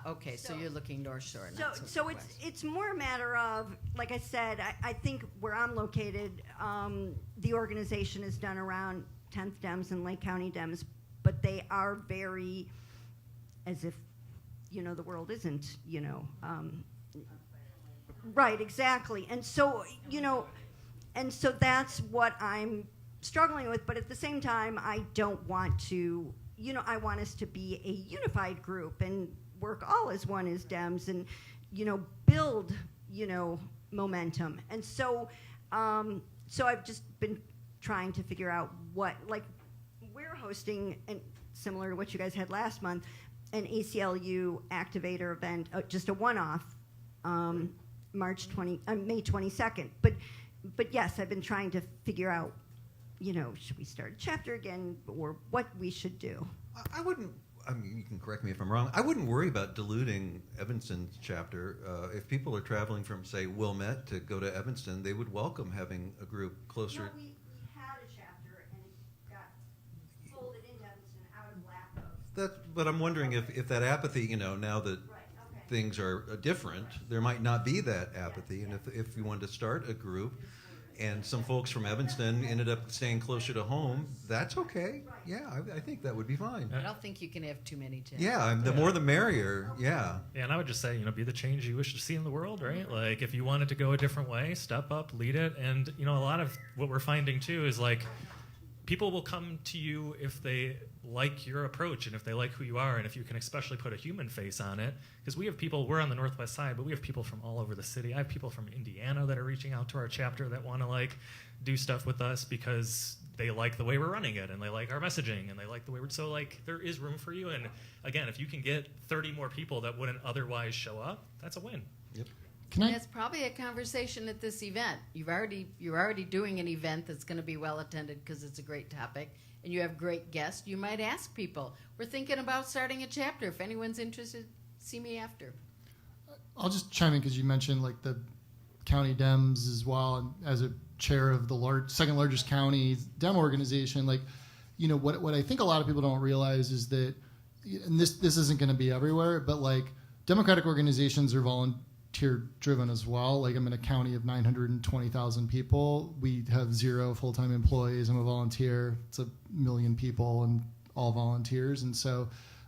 Speaker 3: Okay, so you're looking North Shore.
Speaker 12: So it's more a matter of, like I said, I think where I'm located, the organization is done around 10th Dems and Lake County Dems, but they are very, as if, the world isn't, right, exactly. And so, and so that's what I'm struggling with, but at the same time, I don't want to, I want us to be a unified group and work all as one as Dems and, build, momentum. And so, so I've just been trying to figure out what, we're hosting, and similar to what you guys had last month, an ACLU activator event, just a one-off, May 22nd. But yes, I've been trying to figure out, should we start a chapter again, or what we should do.
Speaker 7: I wouldn't. I mean, you can correct me if I'm wrong. I wouldn't worry about diluting Evanston's chapter. If people are traveling from, say, Wilmette to go to Evanston, they would welcome having a group closer.
Speaker 12: No, we had a chapter, and it got folded into Evanston out of lack of.
Speaker 7: But I'm wondering if that apathy, now that things are different, there might not be that apathy. And if you wanted to start a group and some folks from Evanston ended up staying closer to home, that's okay. Yeah, I think that would be fine.
Speaker 3: I don't think you can have too many chapters.
Speaker 7: Yeah, the more the merrier, yeah.
Speaker 6: Yeah, and I would just say, be the change you wish to see in the world, right? If you wanted to go a different way, step up, lead it. And, a lot of what we're finding, too, is, people will come to you if they like your approach and if they like who you are and if you can especially put a human face on it. Because we have people, we're on the Northwest side, but we have people from all over the city. I have people from Indiana that are reaching out to our chapter that want to do stuff with us because they like the way we're running it, and they like our messaging, and they like the way we're, so like there is room for you. And again, if you can get 30 more people that wouldn't otherwise show up, that's a win.
Speaker 7: Yep.
Speaker 3: That's probably a conversation at this event. You're already doing an event that's going to be well attended because it's a great topic, and you have great guests. You might ask people. We're thinking about starting a chapter. If anyone's interested, see me after.
Speaker 4: I'll just chime in because you mentioned like the county Dems as well, and as a chair of the second largest county Dem organization, like, you know, what I think a lot of people don't realize is that, and this isn't going to be everywhere, but like Democratic organizations are volunteer driven as well. Like, I'm in a county of 920,000 people. We have 0 full-time employees. I'm a volunteer. It's 1 million people and all volunteers. And so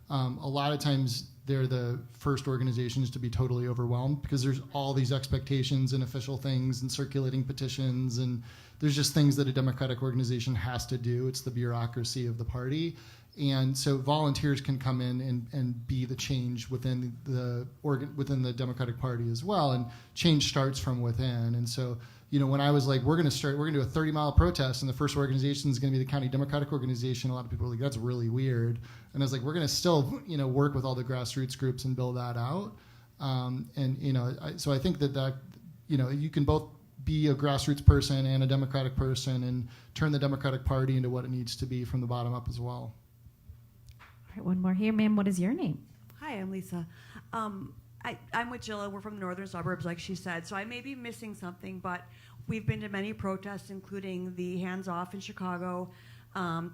Speaker 4: a lot of times they're the first organizations to be totally overwhelmed because there's all these expectations and official things and circulating petitions, and there's just things that a Democratic organization has to do. It's the bureaucracy of the party. And so volunteers can come in and be the change within the Democratic Party as well, and change starts from within. And so, you know, when I was like, we're going to do a 30-mile protest, and the first organization is going to be the county Democratic organization, a lot of people were like, that's really weird. And I was like, we're going to still, you know, work with all the grassroots groups and build that out. And you know, so I think that you know, you can both be a grassroots person and a Democratic person, and turn the Democratic Party into what it needs to be from the bottom up as well.
Speaker 1: All right, one more here, ma'am. What is your name?
Speaker 13: Hi, I'm Lisa. I'm with Jilla. We're from the northern suburbs, like she said, so I may be missing something, but we've been to many protests, including the Hands Off in Chicago,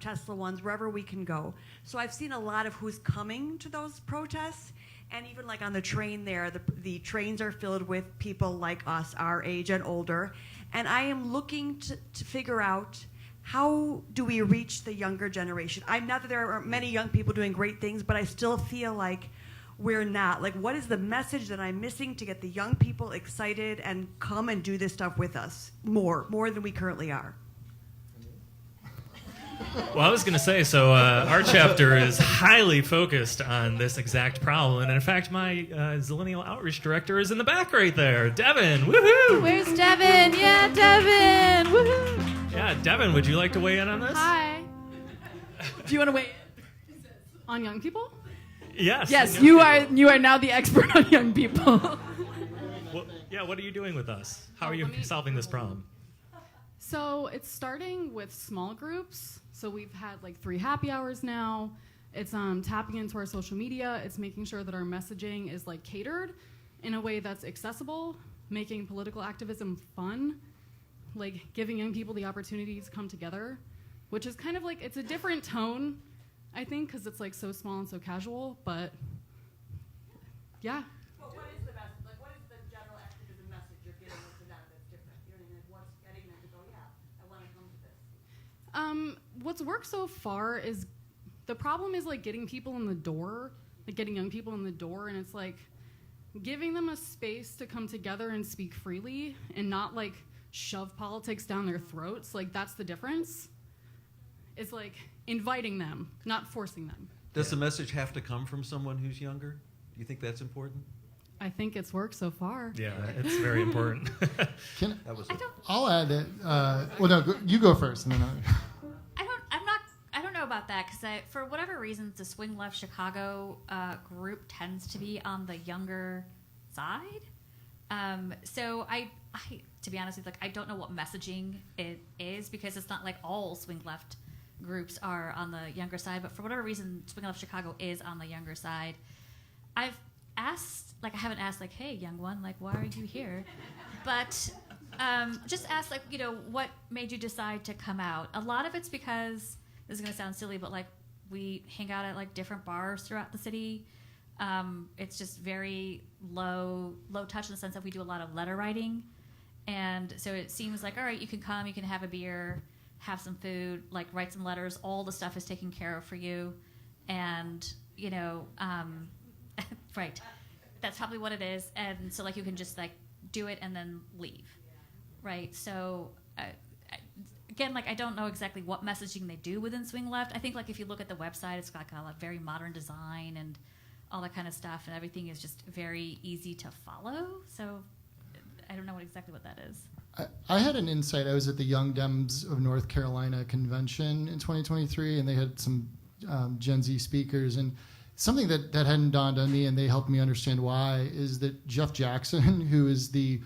Speaker 13: Tesla ones, wherever we can go. So I've seen a lot of who's coming to those protests, and even like on the train there, the trains are filled with people like us, our age and older, and I am looking to figure out, how do we reach the younger generation? I'm not that there are many young people doing great things, but I still feel like we're not. Like, what is the message that I'm missing to get the young people excited and come and do this stuff with us more than we currently are?
Speaker 6: Well, I was going to say, so our chapter is highly focused on this exact problem. And in fact, my Zillennial Outreach Director is in the back right there. Devin, woohoo!
Speaker 1: Where's Devin? Yeah, Devin, woohoo!
Speaker 6: Yeah, Devin, would you like to weigh in on this?
Speaker 14: Hi. Do you want to weigh in on young people?
Speaker 6: Yes.
Speaker 14: Yes, you are now the expert on young people.
Speaker 6: Well, yeah, what are you doing with us? How are you solving this problem?
Speaker 14: So it's starting with small groups. So we've had like 3 happy hours now. It's tapping into our social media. It's making sure that our messaging is like catered in a way that's accessible, making political activism fun, like giving young people the opportunity to come together, which is kind of like, it's a different tone, I think, because it's like so small and so casual, but yeah.
Speaker 13: But what is the message? Like, what is the general activism message you're getting to them that's different? You know, like, what's getting them to go, yeah, I want to come to this?
Speaker 14: What's worked so far is, the problem is like getting people in the door, like getting young people in the door, and it's like giving them a space to come together and speak freely and not like shove politics down their throats. Like, that's the difference. It's like inviting them, not forcing them.
Speaker 7: Does the message have to come from someone who's younger? Do you think that's important?
Speaker 14: I think it's worked so far.
Speaker 6: Yeah, it's very important.
Speaker 4: I'll add that. Well, no, you go first, and then
Speaker 5: I don't know about that, because for whatever reason, the Swing Left Chicago group tends to be on the younger side. So I, to be honest with you, like, I don't know what messaging it is, because it's not like all Swing Left groups are on the younger side, but for whatever reason, Swing Left Chicago is on the younger side. I've asked, like, I haven't asked, like, hey, young one, like, why are you here? But just asked, like, you know, what made you decide to come out? A lot of it's because, this is going to sound silly, but, like, we hang out at, like, different bars throughout the city. It's just very low touch in the sense that we do a lot of letter writing. And so it seems like, all right, you can come, you can have a beer, have some food, like, write some letters. All the stuff is taken care of for you. And, you know, right. That's probably what it is. And so, like, you can just, like, do it and then leave. Right? So, again, like, I don't know exactly what messaging they do within Swing Left. I think, like, if you look at the website, it's got a very modern design and all that kind of stuff, and everything is just very easy to follow. So I don't know exactly what that is.
Speaker 4: I had an insight. I was at the Young Dems of North Carolina convention in 2023, and they had some Gen Z speakers. And something that hadn't dawned on me, and they helped me understand why, is that Jeff Jackson, who is the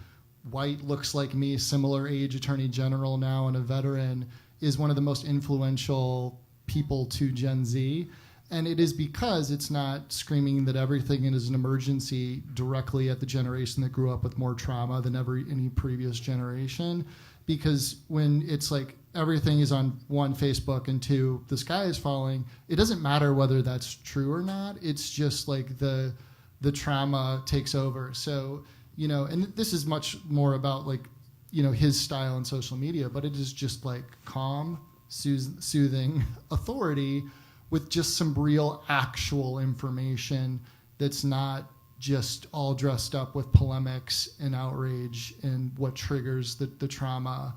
Speaker 4: white, looks like me, similar age attorney general now and a veteran, is one of the most influential people to Gen Z. And it is because it's not screaming that everything is an emergency directly at the generation that grew up with more trauma than any previous generation. Because when it's like everything is on one, Facebook, and two, the sky is falling, it doesn't matter whether that's true or not. It's just like the trauma takes over. So, and this is much more about like, his style on social media, but it is just like calm, soothing authority with just some real actual information that's not just all dressed up with polemics and outrage and what triggers the trauma.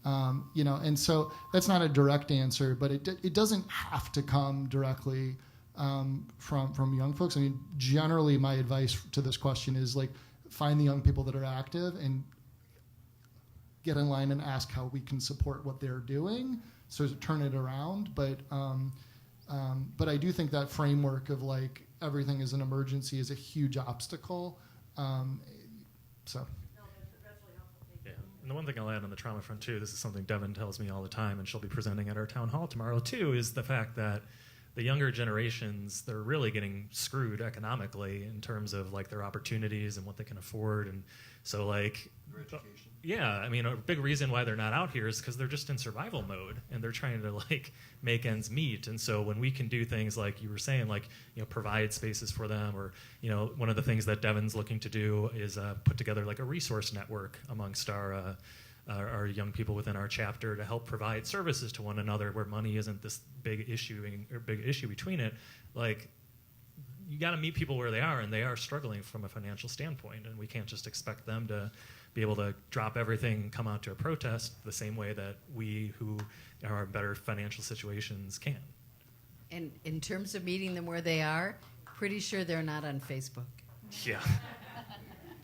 Speaker 4: And so that's not a direct answer, but it doesn't have to come directly from young folks. I mean, generally my advice to this question is like, find the young people that are active and get in line and ask how we can support what they're doing, so turn it around. But I do think that framework of like everything is an emergency is a huge obstacle. So.
Speaker 6: Yeah, and the one thing I'll add on the trauma front too, this is something Devin tells me all the time, and she'll be presenting at our town hall tomorrow too, is the fact that the younger generations, they're really getting screwed economically in terms of like their opportunities and what they can afford. And so like, yeah, I mean, a big reason why they're not out here is because they're just in survival mode and they're trying to like make ends meet. And so when we can do things like you were saying, like, provide spaces for them, or, one of the things that Devin's looking to do is put together like a resource network amongst our young people within our chapter to help provide services to one another where money isn't this big issue between it. Like, you got to meet people where they are, and they are struggling from a financial standpoint, and we can't just expect them to be able to drop everything and come out to a protest the same way that we who are in better financial situations can.
Speaker 3: And in terms of meeting them where they are, pretty sure they're not on Facebook.
Speaker 6: Yeah.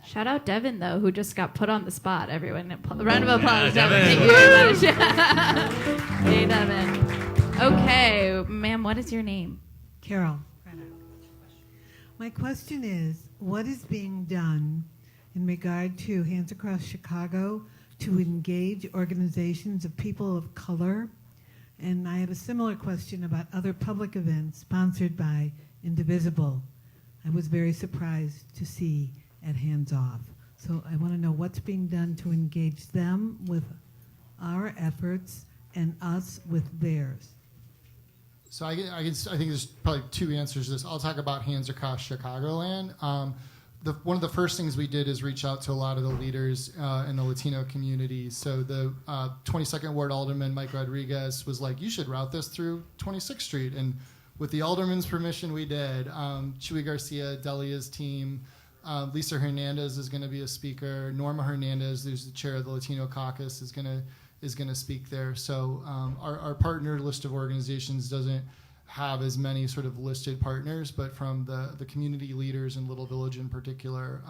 Speaker 1: Shout out Devin, though, who just got put on the spot. Everyone, round of applause.
Speaker 6: Yeah,
Speaker 1: Devin. Thank you very much. Hey, Devin. Okay, ma'am, what is your name?
Speaker 15: Carol. My question is, what is being done in regard to Hands Across Chicago to engage organizations of people of color? And I have a similar question about other public events sponsored by Indivisible. I was very surprised to see at Hands Off. So I want to know what's being done to engage them with our efforts and us with theirs.
Speaker 4: So I think there's probably two answers to this. I'll talk about Hands Across Chicagoland. One of the first things we did is reach out to a lot of the leaders in the Latino community. So the 22nd Ward Alderman, Mike Rodriguez, was like, you should route this through 26th Street. And with the alderman's permission, we did. Chuy Garcia, Delia's team, Lisa Hernandez is going to be a speaker. Norma Hernandez, who's the chair of the Latino caucus, is going to speak there. So our partner list of organizations doesn't have as many sort of listed partners, but from the community leaders in Little Village in particular,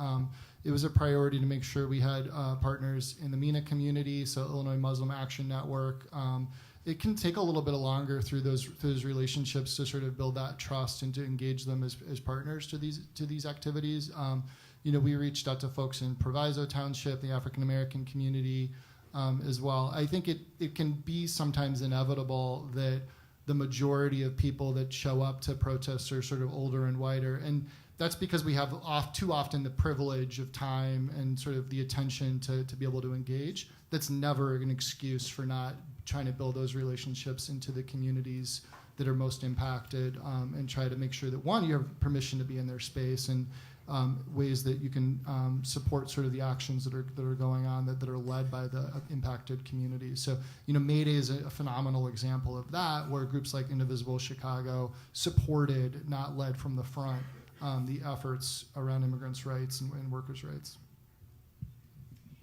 Speaker 4: it was a priority to make sure we had partners in the MENA community, so Illinois Muslim Action Network. It can take a little bit longer through those relationships to sort of build that trust and to engage them as partners to these activities. We reached out to folks in Proviso Township, the African American community, as well. I think it can be sometimes inevitable that the majority of people that show up to protests are sort of older and whiter, and that's because we have too often the privilege of time and sort of the attention to be able to engage. That's never an excuse for not trying to build those relationships into the communities that are most impacted, and try to make sure that, one, you have permission to be in their space, and ways that you can support sort of the actions that are going on that are led by the impacted communities. So, May Day is a phenomenal example of that, where groups like Indivisible Chicago supported, not led from the front, the efforts around immigrants' rights and workers' rights.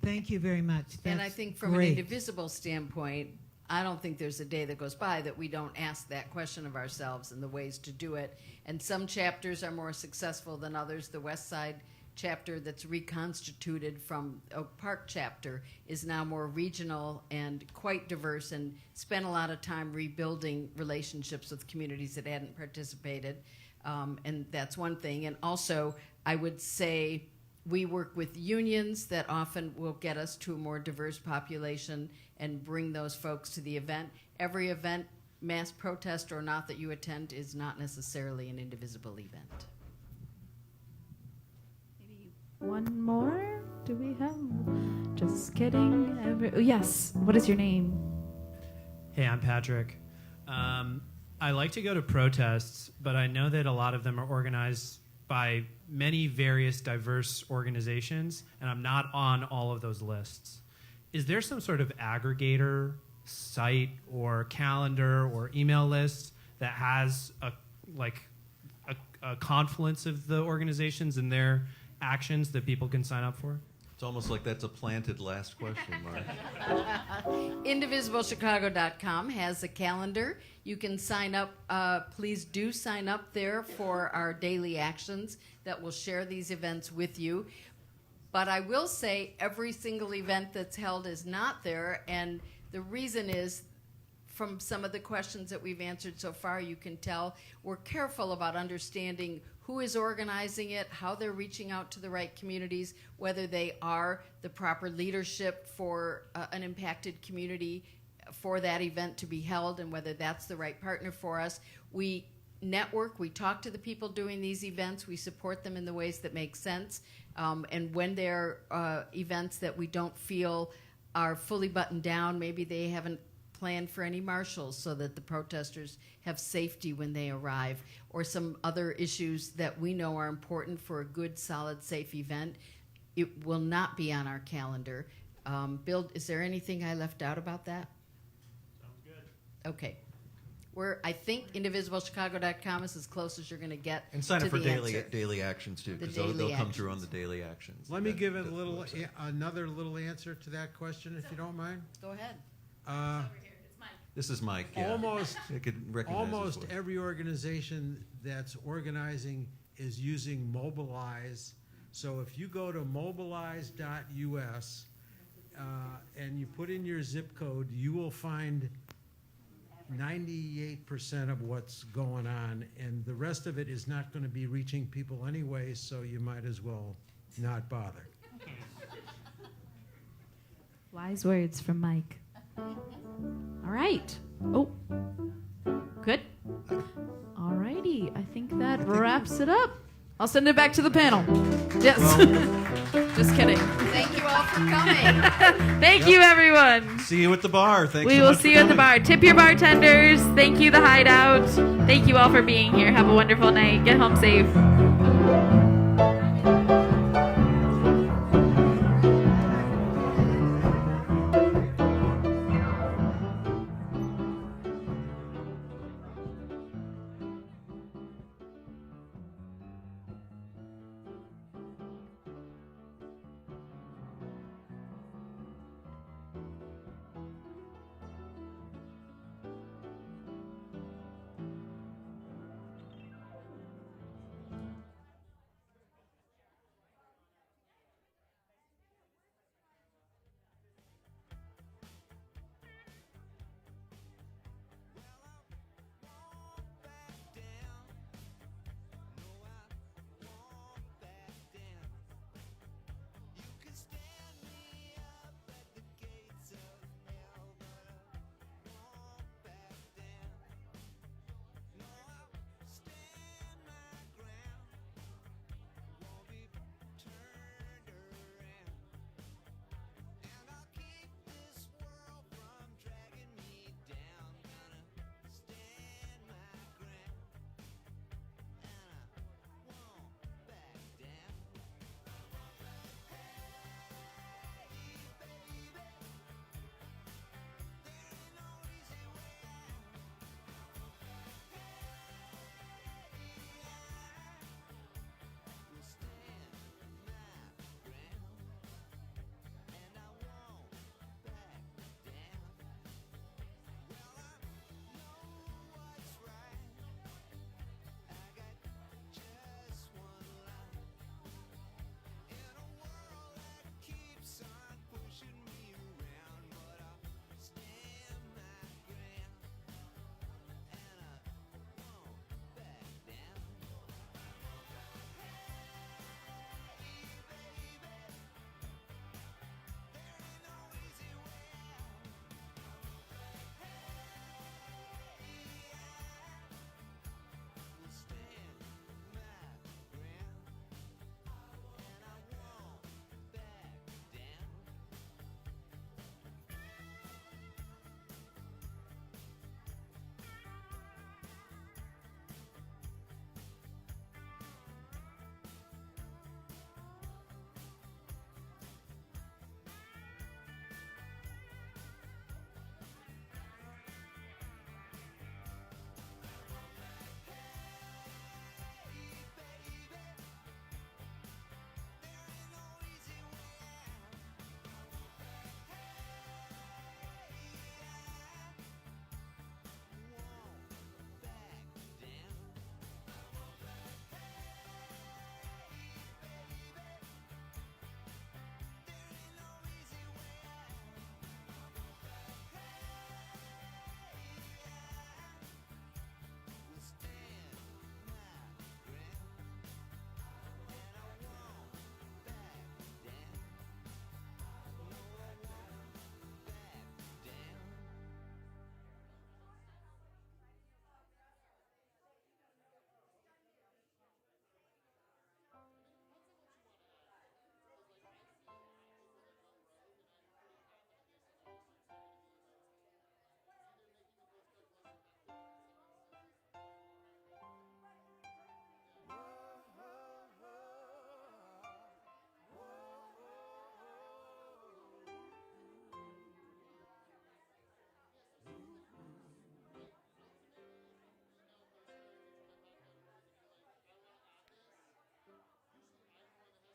Speaker 15: Thank you very much. That's
Speaker 3: and I think from
Speaker 15: great.
Speaker 3: an Indivisible standpoint, I don't think there's a day that goes by that we don't ask that question of ourselves and the ways to do it. And some chapters are more successful than others. The West Side chapter that's reconstituted from Oak Park chapter is now more regional and quite diverse, and spent a lot of time rebuilding relationships with communities that hadn't participated. And that's one thing. And also, I would say we work with unions that often will get us to a more diverse population and bring those folks to the event. Every event, mass protest or not, that you attend is not necessarily an Indivisible event.
Speaker 1: One more? Do we have? Just kidding. Yes. What is your name?
Speaker 16: Hey, I'm Patrick. I like to go to protests, but I know that a lot of them are organized by many various diverse organizations, and I'm not on all of those lists. Is there some sort of aggregator site or calendar or email list that has a confluence of the organizations and their actions that people can sign up for?
Speaker 7: It's almost like that's a planted last question, Mark.
Speaker 3: IndivisiBleChicago.com has a calendar. You can sign up. Please do sign up there for our daily actions that will share these events with you. But I will say every single event that's held is not there, and the reason is, from some of the questions that we've answered so far, you can tell we're careful about understanding who is organizing it, how they're reaching out to the right communities, whether they are the proper leadership for an impacted community for that event to be held, and whether that's the right partner for us. We network, we talk to the people doing these events, we support them in the ways that make sense, and when there are events that we don't feel are fully buttoned down, maybe they haven't planned for any marshals so that the protesters have safety when they arrive, or some other issues that we know are important for a good, solid, safe event, it will not be on our calendar. Bill, is there anything I left out about that?
Speaker 16: Sounds good.
Speaker 3: Okay. I think IndivisiBleChicago.com is as close as you're going to get.
Speaker 7: And sign
Speaker 3: to
Speaker 7: up for
Speaker 3: the answer.
Speaker 7: daily actions too, because they'll come through on the daily actions.
Speaker 17: Let me give it another little answer to that question, if you don't mind.
Speaker 3: Go ahead.
Speaker 7: This is Mike. Yeah.
Speaker 17: Almost
Speaker 7: Almost
Speaker 17: every organization that's organizing is using Mobilize. So if you go to mobilize.us and you put in your zip code, you will find 98% of what's going on, and the rest of it is not going to be reaching people anyway, so you might as well not bother.
Speaker 1: Wise words from Mike. All right. Oh, good. All righty. I think that wraps it up. I'll send it back to the panel. Yes. Just kidding.
Speaker 3: Thank you all for coming.
Speaker 1: Thank you, everyone.
Speaker 7: See you at the bar. Thanks
Speaker 1: We
Speaker 7: so
Speaker 1: will
Speaker 7: much
Speaker 1: see
Speaker 7: for
Speaker 1: you at the
Speaker 7: coming.
Speaker 1: bar. Tip your bartenders. Thank you, The Hideout. Thank you all for being here. Have a wonderful night. Get home safe.